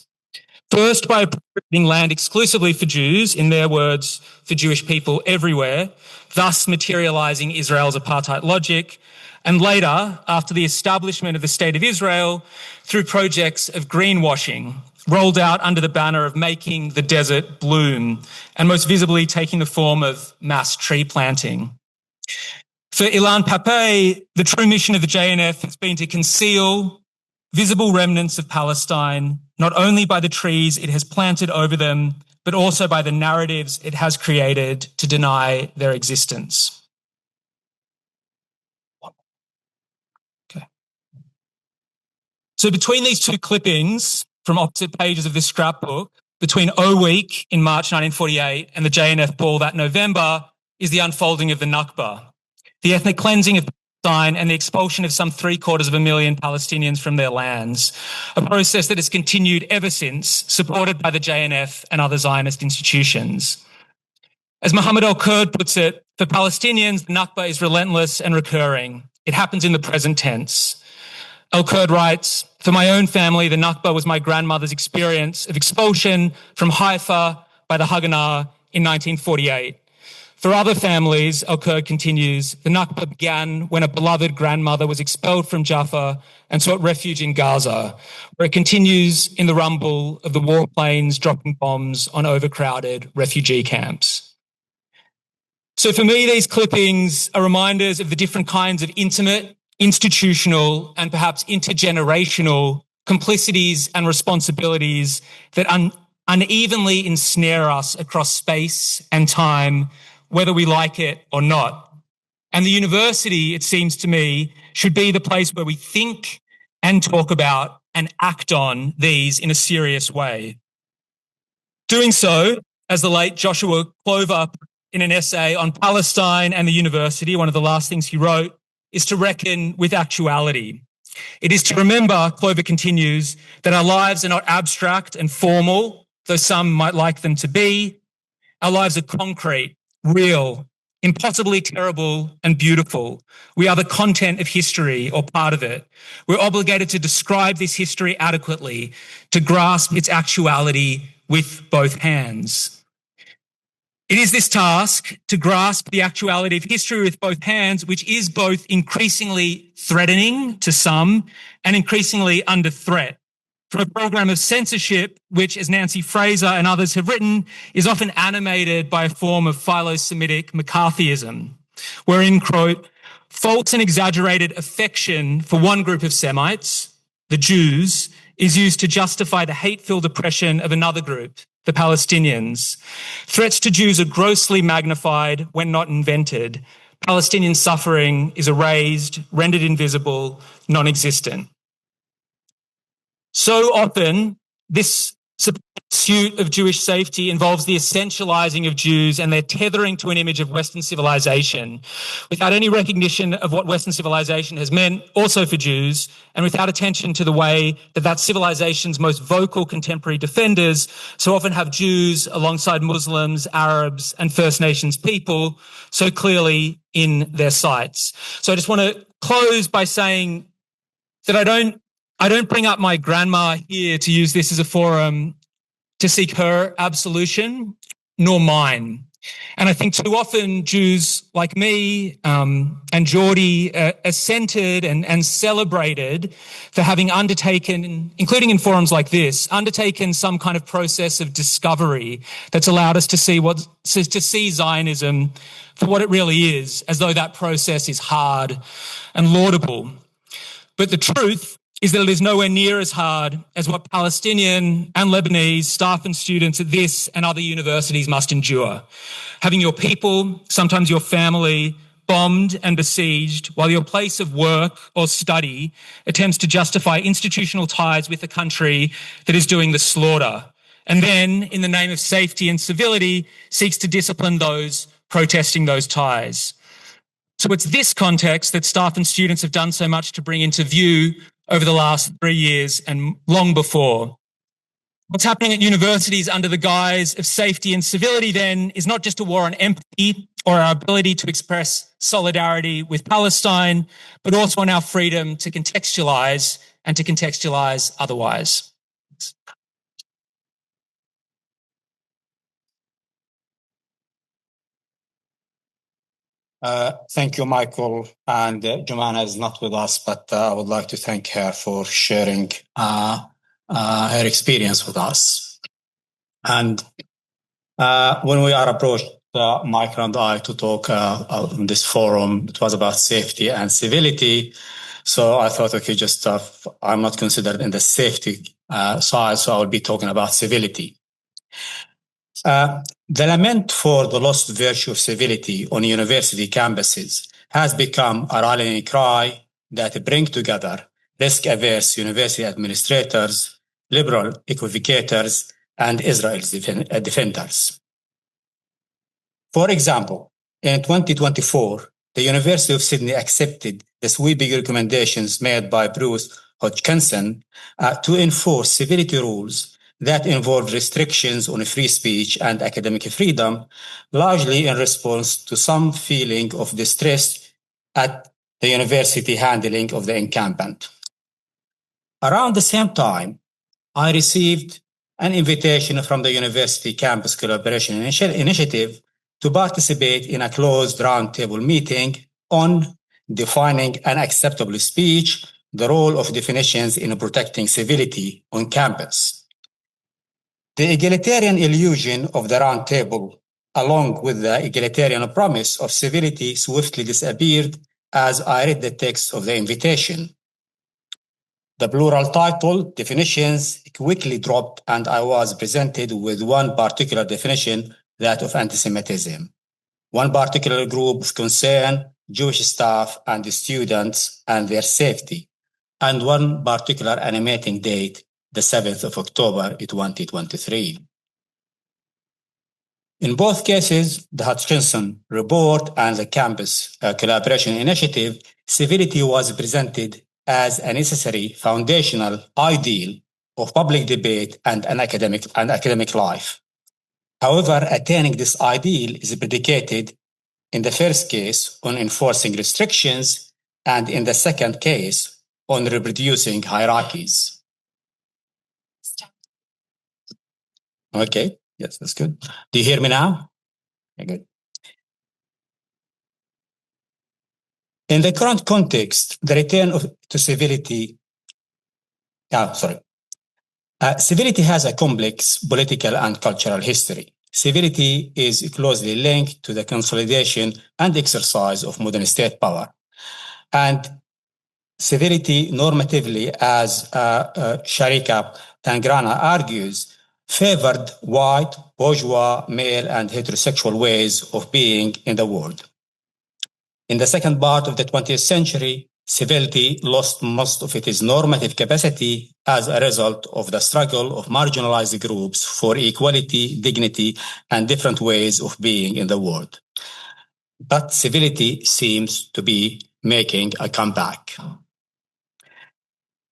First, by appropriating land exclusively for Jews, in their words, for Jewish people everywhere, thus materialising Israel's apartheid logic, and later, after the establishment of the State of Israel, through projects of greenwashing, rolled out under the banner of making the desert bloom, and most visibly taking the form of mass tree planting. For Ilan Pappé, the true mission of the JNF has been to conceal visible remnants of Palestine, not only by the trees it has planted over them, but also by the narratives it has created to deny their existence. Okay. So between these two clippings from opposite pages of this scrapbook, between O-Week in March 1948 and the JNF ball that November, is the unfolding of the Nakba, the ethnic cleansing of Palestine and the expulsion of some 750,000 Palestinians from their lands, a process that has continued ever since, supported by the JNF and other Zionist institutions. As Mohammed Al-Kurd puts it, for Palestinians, the Nakba is relentless and recurring. It happens in the present tense. Al-Kurd writes, for my own family, the Nakba was my grandmother's experience of expulsion from Haifa by the Haganah in 1948. For other families, Al-Kurd continues, the Nakba began when a beloved grandmother was expelled from Jaffa and sought refuge in Gaza, where it continues in the rumble of the warplanes dropping bombs on overcrowded refugee camps. So for me, these clippings are reminders of the different kinds of intimate, institutional, and perhaps intergenerational complicities and responsibilities that unevenly ensnare us across space and time, whether we like it or not. And the university, it seems to me, should be the place where we think and talk about and act on these in a serious way. Doing so, as the late Joshua Clover in an essay on Palestine and the university, one of the last things he wrote, is to reckon with actuality. It is to remember, Clover continues, that our lives are not abstract and formal, though some might like them to be. Our lives are concrete, real, impossibly terrible and beautiful. We are the content of history or part of it. We're obligated to describe this history adequately, to grasp its actuality with both hands. It is this task to grasp the actuality of history with both hands, which is both increasingly threatening to some and increasingly under threat from a program of censorship, which, as Nancy Fraser and others have written, is often animated by a form of philo-Semitic McCarthyism, wherein, quote, false and exaggerated affection for one group of Semites, the Jews, is used to justify the hate-filled oppression of another group, the Palestinians. Threats to Jews are grossly magnified when not invented. Palestinian suffering is erased, rendered invisible, non-existent. So often, this pursuit of Jewish safety involves the essentializing of Jews and their tethering to an image of Western civilization without any recognition of what Western civilization has meant also for Jews, and without attention to the way that civilization's most vocal contemporary defenders so often have Jews alongside Muslims, Arabs, and First Nations people so clearly in their sights. So I just want to close by saying that I don't bring up my grandma here to use this as a forum to seek her absolution, nor mine. And I think too often Jews like me and Jordy are centred and celebrated for having undertaken, including in forums like this, undertaken some kind of process of discovery that's allowed us to see Zionism for what it really is, as though that process is hard and laudable. But the truth is that it is nowhere near as hard as what Palestinian and Lebanese staff and students at this and other universities must endure. Having your people, sometimes your family, bombed and besieged while your place of work or study attempts to justify institutional ties with a country that is doing the slaughter, and then, in the name of safety and civility, seeks to discipline those protesting those ties. So it's this context that staff and students have done so much to bring into view over the last 3 years and long before. What's happening at universities under the guise of safety and civility then is not just a war on empathy or our ability to express solidarity with Palestine, but also on our freedom to contextualise and to contextualise otherwise. Thank you, Michael. And Jumana is not with us, but I would like to thank her for sharing her experience with us. And when we are approached, Michael and I, to talk on this forum, it was about safety and civility. So I thought, okay, just I'm not considered in the safety side, so I will be talking about civility. The lament for the lost virtue of civility on university campuses has become a rallying cry that brings together risk-averse university administrators, liberal equivocators, and Israel's defenders. For example, in 2024, the University of Sydney accepted the sweeping recommendations made by Bruce Hodgkinson to enforce civility rules that involve restrictions on free speech and academic freedom, largely in response to some feeling of distress at the university handling of the incumbent. Around the same time, I received an invitation from the University Campus Collaboration Initiative to participate in a closed roundtable meeting on defining an acceptable speech, the role of definitions in protecting civility on campus. The egalitarian illusion of the round table, along with the egalitarian promise of civility, swiftly disappeared as I read the text of the invitation. The plural title, definitions, quickly dropped, and I was presented with one particular definition, that of anti-Semitism. One particular group of concern, Jewish staff and students and their safety, and one particular animating date, the 7th of October, 2023. In both cases, the Hutchinson report and the campus collaboration initiative, civility was presented as a necessary foundational ideal of public debate and academic life. However, attaining this ideal is predicated in the first case on enforcing restrictions and in the second case on reproducing hierarchies. Okay, yes, that's good. Do you hear me now? Okay, good. In the current context, the return to civility, civility has a complex political and cultural history. Civility is closely linked to the consolidation and exercise of modern state power. And civility normatively, as Sharika Tangrana argues, favored white, bourgeois, male, and heterosexual ways of being in the world. In the second part of the 20th century, civility lost most of its normative capacity as a result of the struggle of marginalized groups for equality, dignity, and different ways of being in the world. But civility seems to be making a comeback.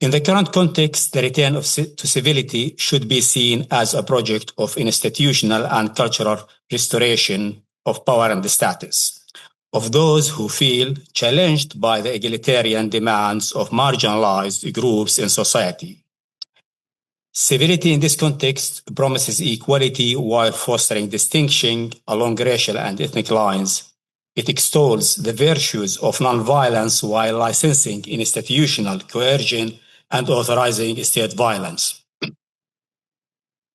In the current context, the return to civility should be seen as a project of institutional and cultural restoration of power and status of those who feel challenged by the egalitarian demands of marginalized groups in society. Civility in this context promises equality while fostering distinction along racial and ethnic lines. It extols the virtues of nonviolence while licensing institutional coercion and authorizing state violence.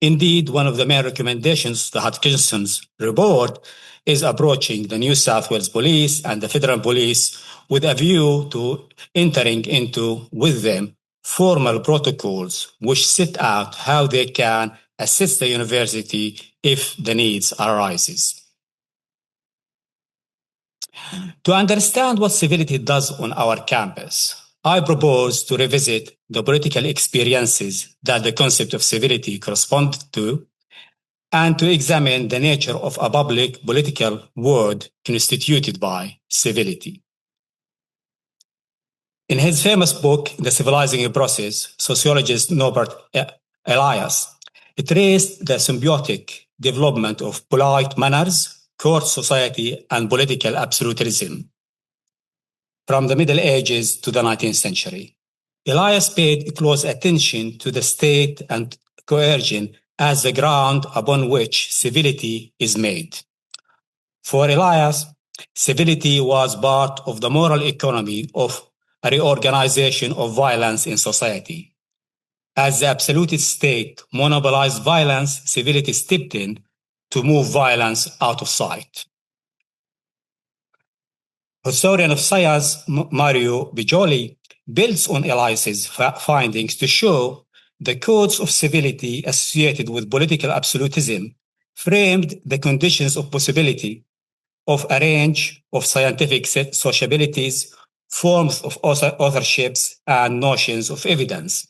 Indeed, one of the main recommendations of the Hutchinson's report is approaching the New South Wales Police and the Federal Police with a view to entering into, with them, formal protocols which set out how they can assist the university if the needs arises. To understand what civility does on our campus, I propose to revisit the political experiences that the concept of civility corresponds to, and to examine the nature of a public political word constituted by civility. In his famous book, The Civilizing Process, sociologist Norbert Elias traced the symbiotic development of polite manners, court society, and political absolutism from the Middle Ages to the 19th century. Elias paid close attention to the state and coercion as the ground upon which civility is made. For Elias, civility was part of the moral economy of a reorganization of violence in society. As the absolutist state monopolized violence, civility stepped in to move violence out of sight. Historian of science Mario Bijoli builds on Elias's findings to show the codes of civility associated with political absolutism framed the conditions of possibility of a range of scientific sociabilities, forms of authorships, and notions of evidence.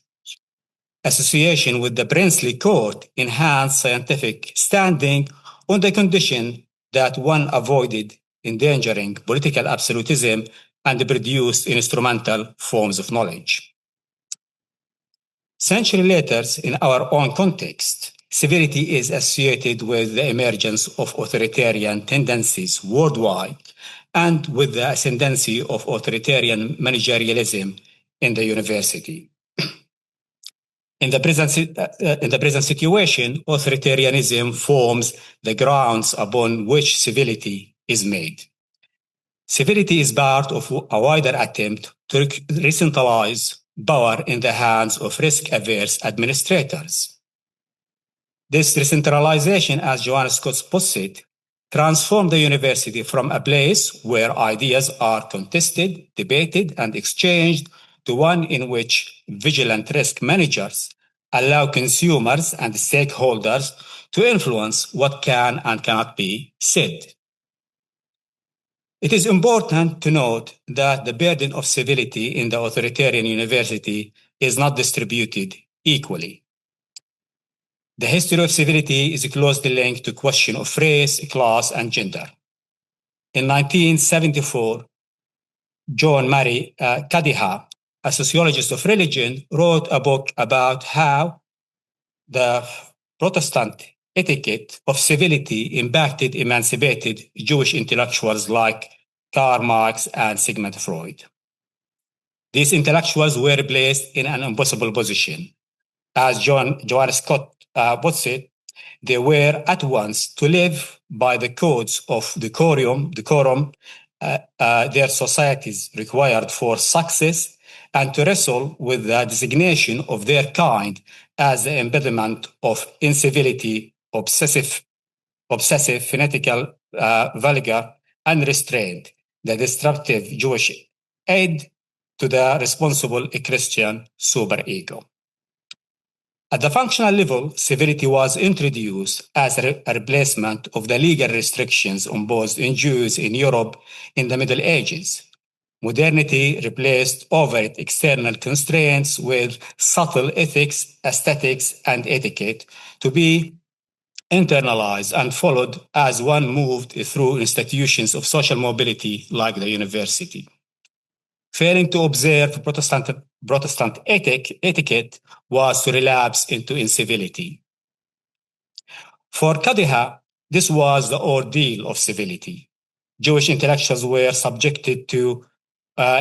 Association with the princely court enhanced scientific standing on the condition that one avoided endangering political absolutism and produced instrumental forms of knowledge. Centuries later, in our own context, civility is associated with the emergence of authoritarian tendencies worldwide and with the ascendancy of authoritarian managerialism in the university. In the present situation, authoritarianism forms the grounds upon which civility is made. Civility is part of a wider attempt to recentralize power in the hands of risk-averse administrators. This decentralization, as Joanna Scott puts it, transformed the university from a place where ideas are contested, debated, and exchanged to one in which vigilant risk managers allow consumers and stakeholders to influence what can and cannot be said. It is important to note that the burden of civility in the authoritarian university is not distributed equally. The history of civility is closely linked to the question of race, class, and gender. In 1974, John Mary Ihab, a sociologist of religion, wrote a book about how the Protestant etiquette of civility impacted emancipated Jewish intellectuals like Karl Marx and Sigmund Freud. These intellectuals were placed in an impossible position. As Joanna Scott puts it, they were at once to live by the codes of decorum their societies required for success, and to wrestle with the designation of their kind as the embodiment of incivility, obsessive, fanatical, vulgar, unrestrained, the disruptive Jewish aid to the responsible Christian superego. At the functional level, civility was introduced as a replacement of the legal restrictions imposed on Jews in Europe in the Middle Ages. Modernity replaced overt external constraints with subtle ethics, aesthetics, and etiquette to be internalized and followed as one moved through institutions of social mobility like the university. Failing to observe Protestant etiquette was to relapse into incivility. For Ihab, this was the ordeal of civility. Jewish intellectuals were subjected to, for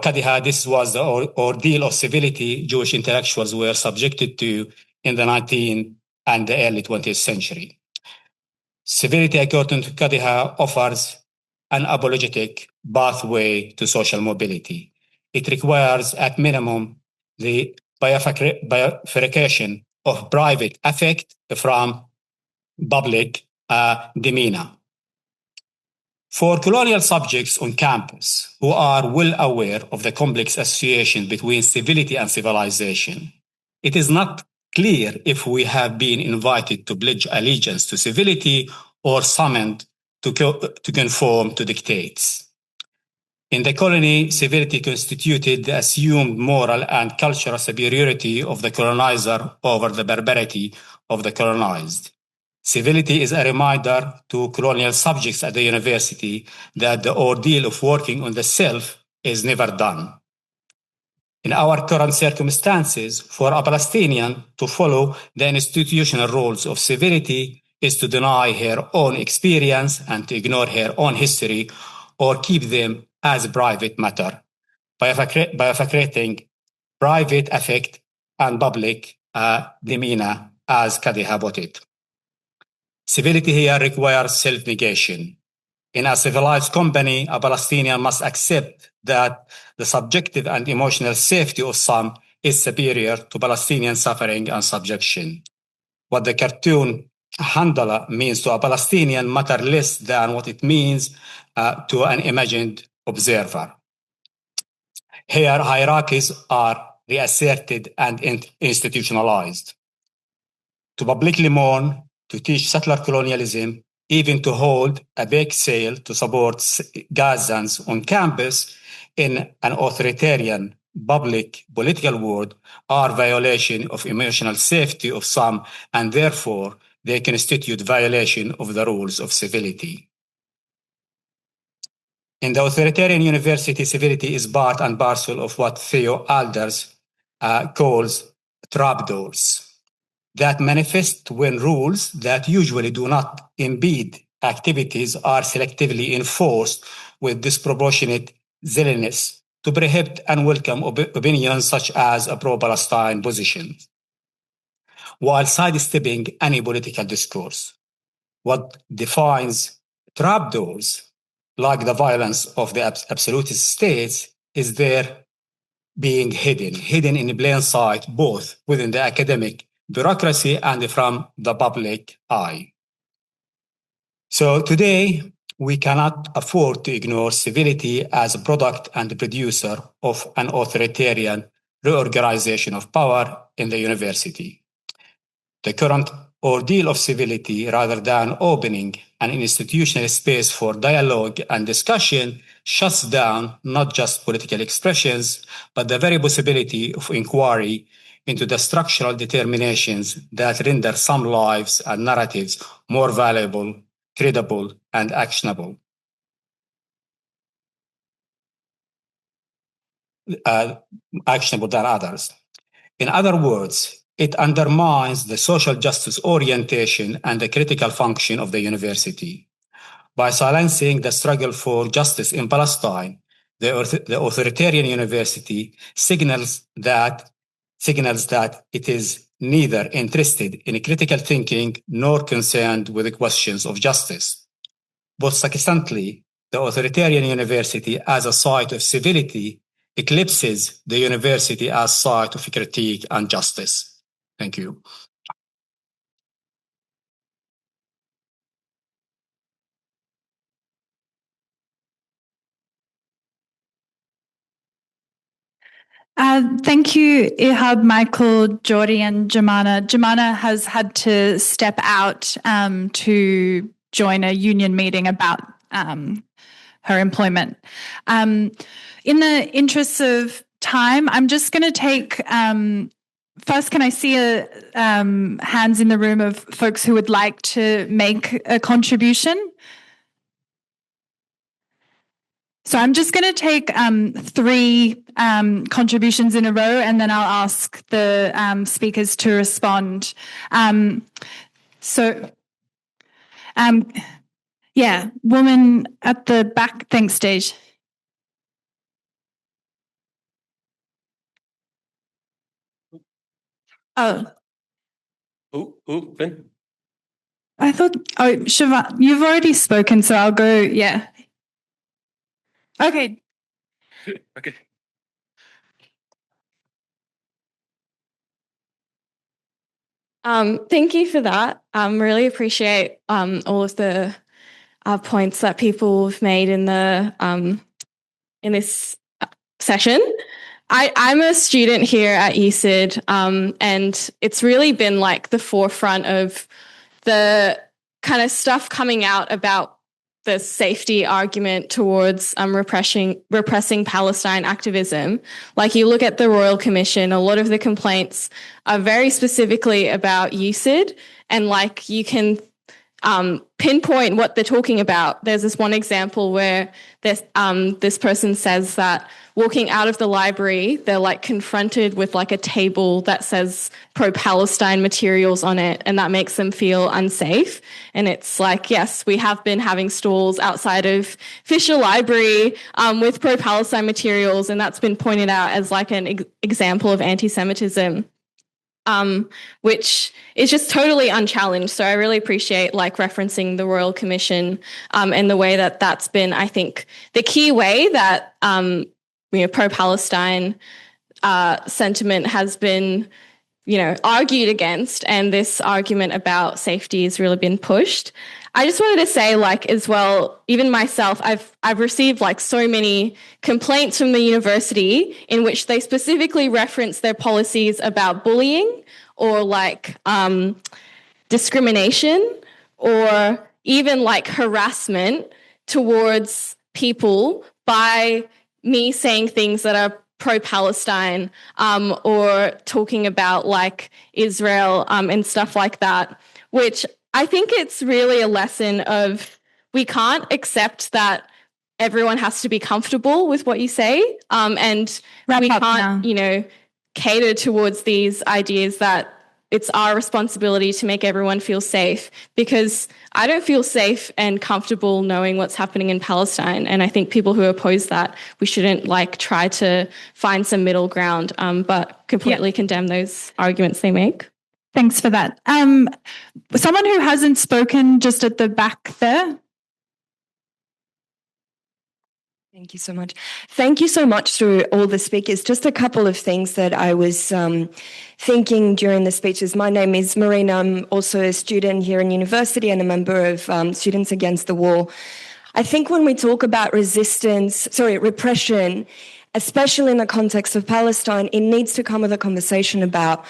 Ihab, this was the ordeal of civility Jewish intellectuals were subjected to in the 19th and the early 20th century. Civility, according to Ihab, offers an apologetic pathway to social mobility. It requires, at minimum, the bifurcation of private affect from public demeanor. For colonial subjects on campus who are well aware of the complex association between civility and civilization, it is not clear if we have been invited to pledge allegiance to civility or summoned to conform to dictates. In the colony, civility constituted the assumed moral and cultural superiority of the colonizer over the barbarity of the colonized. Civility is a reminder to colonial subjects at the university that the ordeal of working on the self is never done. In our current circumstances, for a Palestinian to follow the institutional rules of civility is to deny her own experience and to ignore her own history or keep them as private matter, bifurcating private affect and public demeanor, as Ihab put it. Civility here requires self-negation. In a civilized company, a Palestinian must accept that the subjective and emotional safety of some is superior to Palestinian suffering and subjection. What the cartoon handler means to a Palestinian matter less than what it means to an imagined observer. Here, hierarchies are reasserted and institutionalized. To publicly mourn, to teach settler colonialism, even to hold a bake sale to support Gazans on campus in an authoritarian public political world are violation of emotional safety of some, and therefore they constitute violation of the rules of civility. In the authoritarian university, civility is part and parcel of what Theo Alders calls trapdoors that manifest when rules that usually do not impede activities are selectively enforced with disproportionate zealousness to prohibit unwelcome opinions such as a pro-Palestine position, while sidestepping any political discourse. What defines trapdoors, like the violence of the absolutist states, is their being hidden in plain sight, both within the academic bureaucracy and from the public eye. So today, we cannot afford to ignore civility as a product and producer of an authoritarian reorganization of power in the university. The current ordeal of civility, rather than opening an institutional space for dialogue and discussion, shuts down not just political expressions, but the very possibility of inquiry into the structural determinations that render some lives and narratives more valuable, credible, and actionable. Actionable than others. In other words, it undermines the social justice orientation and the critical function of the university. By silencing the struggle for justice in Palestine, the authoritarian university signals that it is neither interested in critical thinking nor concerned with the questions of justice. Both subsequently, the authoritarian university as a site of civility eclipses the university as site of critique and justice. Thank you. Thank you, Ihab, Michael, Jordy, and Jumana. Jumana has had to step out to join a union meeting about her employment. In the interests of time, I'm just going to take, first, can I see hands in the room of folks who would like to make a contribution? So I'm just going to take 3 contributions in a row, and then I'll ask the speakers to respond. Yeah, woman at the back. Thanks, Stage. Oh. Who? Ben? I thought, Siobhan, you've already spoken, so I'll go, yeah. Okay. Okay. Thank you for that. Really appreciate all of the points that people have made in this session. I'm a student here at UCID, and it's really been like the forefront of the kind of stuff coming out about the safety argument towards repressing Palestine activism. Like, you look at the Royal Commission, a lot of the complaints are very specifically about UCID, and like you can pinpoint what they're talking about. There's this one example where this person says that walking out of the library, they're like confronted with like a table that says pro-Palestine materials on it, and that makes them feel unsafe. And it's like, yes, we have been having stalls outside of Fisher Library with pro-Palestine materials, and that's been pointed out as like an example of anti-Semitism. Which is just totally unchallenged. So I really appreciate like referencing the Royal Commission and the way that that's been, I think, the key way that pro-Palestine sentiment has been, argued against, and this argument about safety has really been pushed. I just wanted to say, like, as well, even myself, I've received like so many complaints from the university in which they specifically reference their policies about bullying or like discrimination or even like harassment towards people by me saying things that are pro-Palestine or talking about like Israel and stuff like that, which I think it's really a lesson of we can't accept that everyone has to be comfortable with what you say, and we can't, cater towards these ideas that it's our responsibility to make everyone feel safe, because I don't feel safe and comfortable knowing what's happening in Palestine. And I think people who oppose that, we shouldn't like try to find some middle ground, but completely condemn those arguments they make. Thanks for that. Someone who hasn't spoken, just at the back there. Thank you so much. Thank you so much to all the speakers. Just a couple of things that I was thinking during the speeches. My name is Marina. I'm also a student here in university and a member of Students Against the War. I think when we talk about repression, especially in the context of Palestine, it needs to come with a conversation about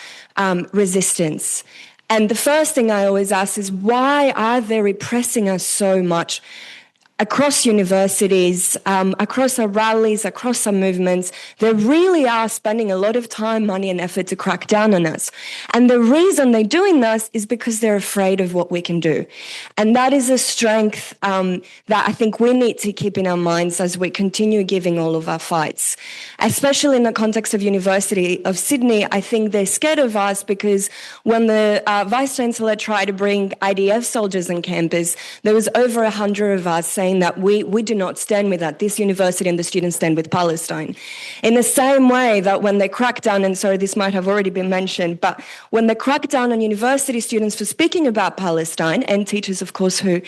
resistance. And the first thing I always ask is, why are they repressing us so much? across universities, across our rallies, across our movements, they really are spending a lot of time, money and effort to crack down on us. And the reason they're doing this is because they're afraid of what we can do. And that is a strength that I think we need to keep in our minds as we continue giving all of our fights. Especially in the context of University of Sydney, I think they're scared of us because when the Vice-Chancellor tried to bring IDF soldiers on campus, there was over 100 of us saying that we do not stand with that. This university and the students stand with Palestine. In the same way that when they crack down, and sorry, this might have already been mentioned, but when they crack down on university students for speaking about Palestine, and teachers, of course, who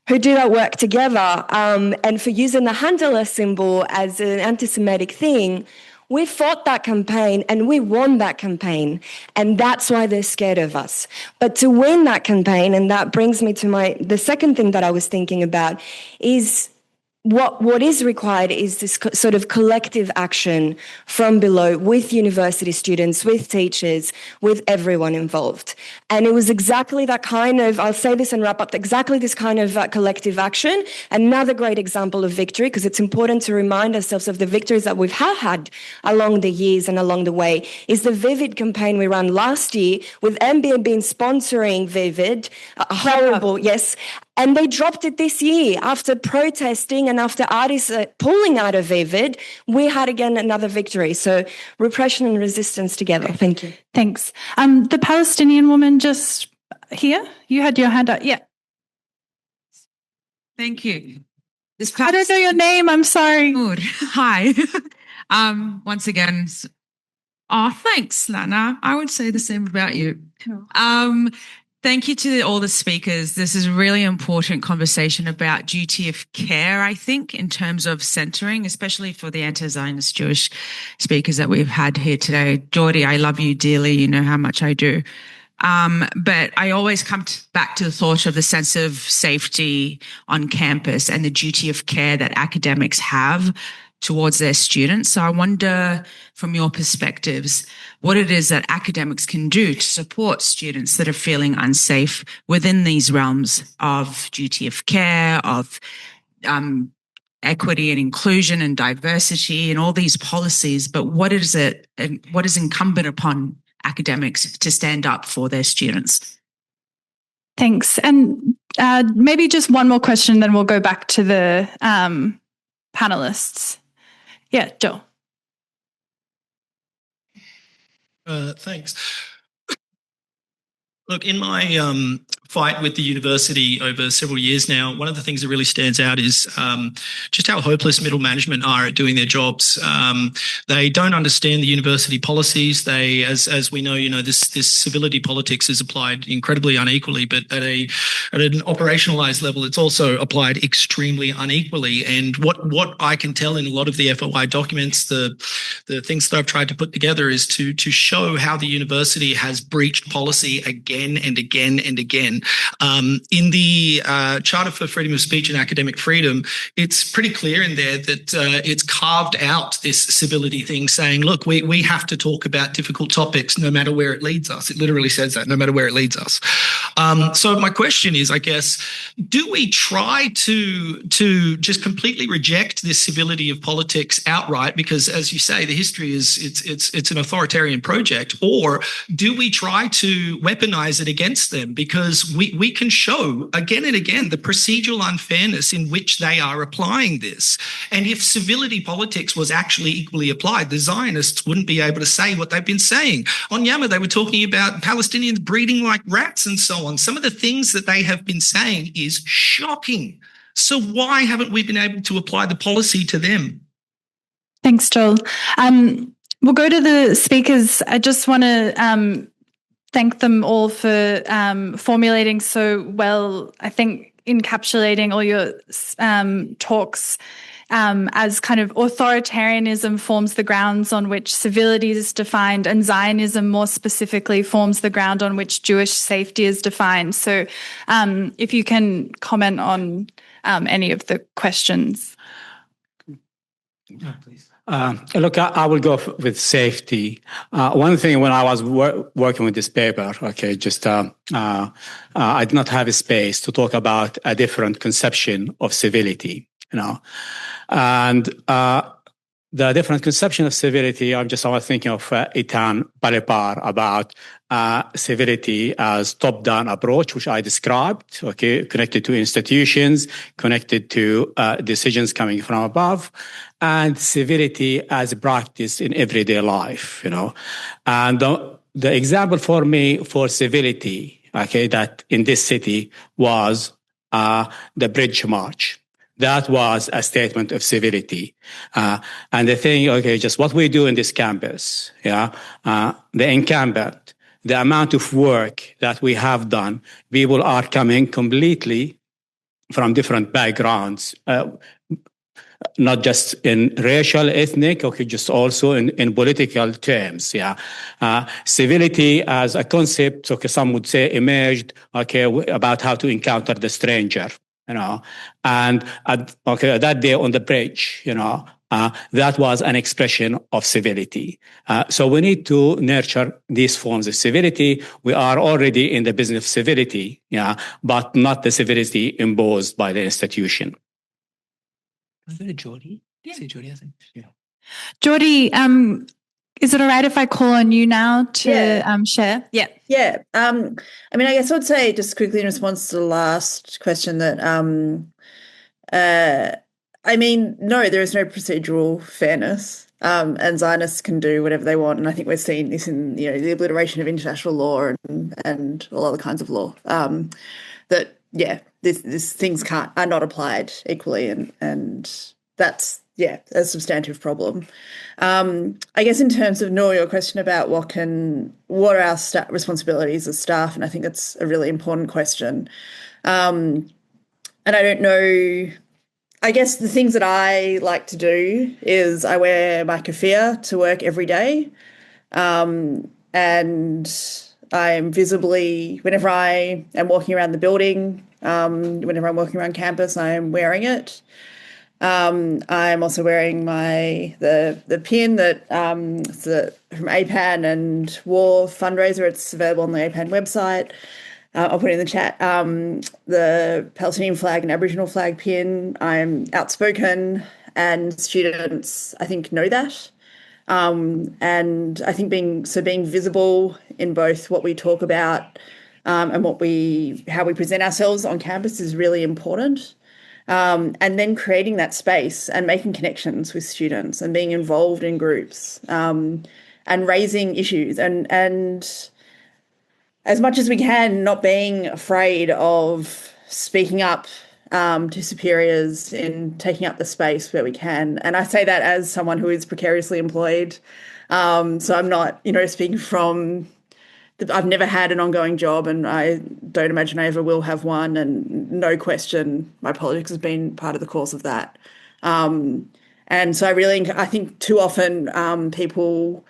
do that work together, and for using the handler symbol as an anti-Semitic thing, we fought that campaign and we won that campaign. And that's why they're scared of us. But to win that campaign, and that brings me to the second thing that I was thinking about, is what is required is this sort of collective action from below with university students, with teachers, with everyone involved. And it was exactly that kind of, I'll say this and wrap up, exactly this kind of collective action. Another great example of victory, because it's important to remind ourselves of the victories that we've had along the years and along the way, is the Vivid campaign we ran last year with MBA sponsoring Vivid. Horrible, yes. And they dropped it this year after protesting and after artists pulling out of Vivid. We had again another victory. So repression and resistance together. Thank you. Thanks. The Palestinian woman just here, you had your hand up. Yeah. Thank you. I don't know your name. I'm sorry. Good. Hi. Once again. Thanks, Lana. I would say the same about you. Thank you to all the speakers. This is a really important conversation about duty of care, I think, in terms of centering, especially for the anti-Zionist Jewish speakers that we've had here today. Jordy, I love you dearly. You know how much I do. But I always come back to the thought of the sense of safety on campus and the duty of care that academics have towards their students. So I wonder, from your perspectives, what it is that academics can do to support students that are feeling unsafe within these realms of duty of care, of equity and inclusion and diversity and all these policies. But what is it, and what is incumbent upon academics to stand up for their students? Thanks. And maybe just one more question, then we'll go back to the panelists. Yeah, Joe. Thanks. Look, in my fight with the university over several years now, one of the things that really stands out is just how hopeless middle management are at doing their jobs. They don't understand the university policies. They, as we know, this civility politics is applied incredibly unequally, but at an operationalized level, it's also applied extremely unequally. And what I can tell in a lot of the FOI documents, the things that I've tried to put together is to show how the university has breached policy again and again and again. In the Charter for Freedom of Speech and Academic Freedom, it's pretty clear in there that it's carved out this civility thing, saying, look, we have to talk about difficult topics no matter where it leads us. It literally says that, no matter where it leads us. So my question is, I guess, do we try to just completely reject this civility of politics outright? Because, as you say, the history is it's an authoritarian project, or do we try to weaponize it against them? Because we can show again and again the procedural unfairness in which they are applying this. And if civility politics was actually equally applied, the Zionists wouldn't be able to say what they've been saying. On Yama, they were talking about Palestinians breeding like rats and so on. Some of the things that they have been saying is shocking. So why haven't we been able to apply the policy to them? Thanks, Joel. We'll go to the speakers. I just want to thank them all for formulating so well, I think, encapsulating all your talks as kind of authoritarianism forms the grounds on which civility is defined, and Zionism more specifically forms the ground on which Jewish safety is defined. So if you can comment on any of the questions. No, please. Look, I will go with safety. One thing when I was working with this paper, I did not have a space to talk about a different conception of civility, and the different conception of civility. I was thinking of Itan Palipar about civility as top-down approach, which I described, connected to institutions, connected to decisions coming from above, and civility as a practice in everyday life, And the example for me for civility, that in this city was the Bridge March. That was a statement of civility. And the thing, just what we do in this campus, the encampment, the amount of work that we have done, people are coming completely from different backgrounds, not just in racial, ethnic, just also in political terms. Civility as a concept, some would say emerged, about how to encounter the stranger. And that day on the bridge, that was an expression of civility. So we need to nurture these forms of civility. We are already in the business of civility, but not the civility imposed by the institution. Can I go to Jordy? Yeah. See Jordy, I think. Yeah. Jordy, is it all right if I call on you now to share? Yeah. Yeah. I guess I would say just quickly in response to the last question that, no, there is no procedural fairness, and Zionists can do whatever they want. And I think we're seeing this in, the obliteration of international law and all other kinds of law, these things are not applied equally. And that's, a substantive problem. I guess in terms of, Noor, your question about what are our responsibilities as staff, and I think that's a really important question. And I don't know, I guess the things that I like to do is I wear my keffiyeh to work every day. And I'm visibly, whenever I am walking around the building, whenever I'm walking around campus, I am wearing it. I'm also wearing the pin that from APAN and War fundraiser. It's available on the APAN website. I'll put it in the chat. The Palestinian flag and Aboriginal flag pin. I'm outspoken, and students, I think, know that. And I think being visible in both what we talk about and how we present ourselves on campus is really important. And then creating that space and making connections with students and being involved in groups and raising issues and as much as we can, not being afraid of speaking up to superiors and taking up the space where we can. And I say that as someone who is precariously employed. So I'm not, speaking from... I've never had an ongoing job, and I don't imagine I ever will have one, and no question my politics has been part of the course of that. And so I think too often people...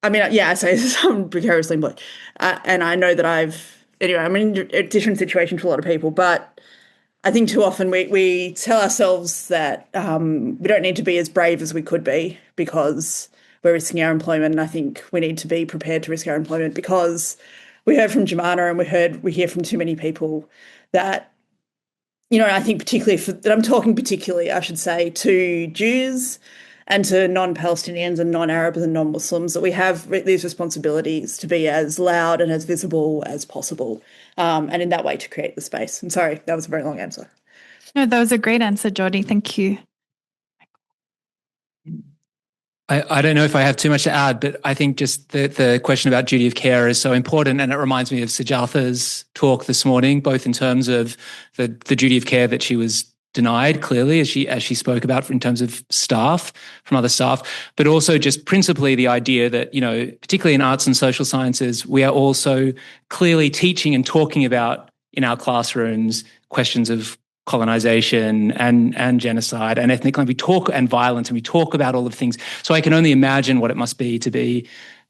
I say this, I'm precariously employed, and I know that I'm in a different situation to a lot of people, but I think too often we tell ourselves that we don't need to be as brave as we could be because we're risking our employment. And I think we need to be prepared to risk our employment because we heard from Jumana and we hear from too many people that, I think I'm talking particularly, I should say, to Jews and to non-Palestinians and non-Arabs and non-Muslims, that we have these responsibilities to be as loud and as visible as possible, and in that way to create the space. I'm sorry, that was a very long answer. No, that was a great answer, Jordy. Thank you. I don't know if I have too much to add, but I think just the question about duty of care is so important, and it reminds me of Sujatha's talk this morning, both in terms of the duty of care that she was denied clearly as she spoke about in terms of staff, from other staff, but also just principally the idea that, particularly in arts and social sciences, we are also clearly teaching and talking about in our classrooms questions of colonization and genocide and ethnic cleansing. We talk and violence, and we talk about all of the things. So I can only imagine what it must be to be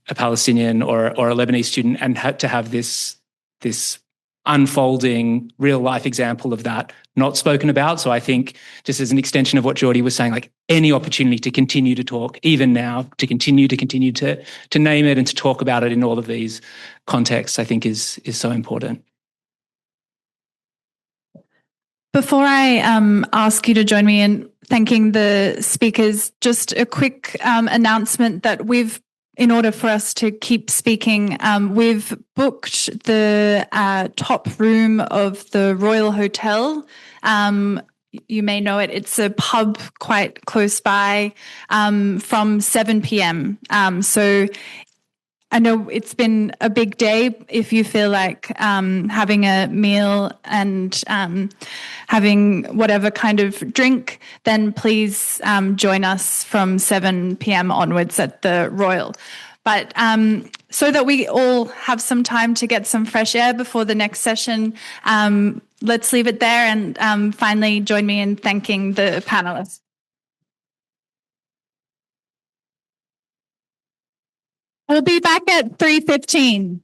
a Palestinian or a Lebanese student and to have this unfolding real life example of that not spoken about. So I think just as an extension of what Jordy was saying, like any opportunity to continue to talk, even now, to continue to name it and to talk about it in all of these contexts, I think is so important. Before I ask you to join me in thanking the speakers, just a quick announcement that in order for us to keep speaking, we've booked the top room of the Royal Hotel. You may know it. It's a pub quite close by from 7 p.m. So I know it's been a big day. If you feel like having a meal and having whatever kind of drink, then please join us from 7 p.m. onwards at the Royal. But so that we all have some time to get some fresh air before the next session, let's leave it there and finally join me in thanking the panelists. I'll be back at 3:15.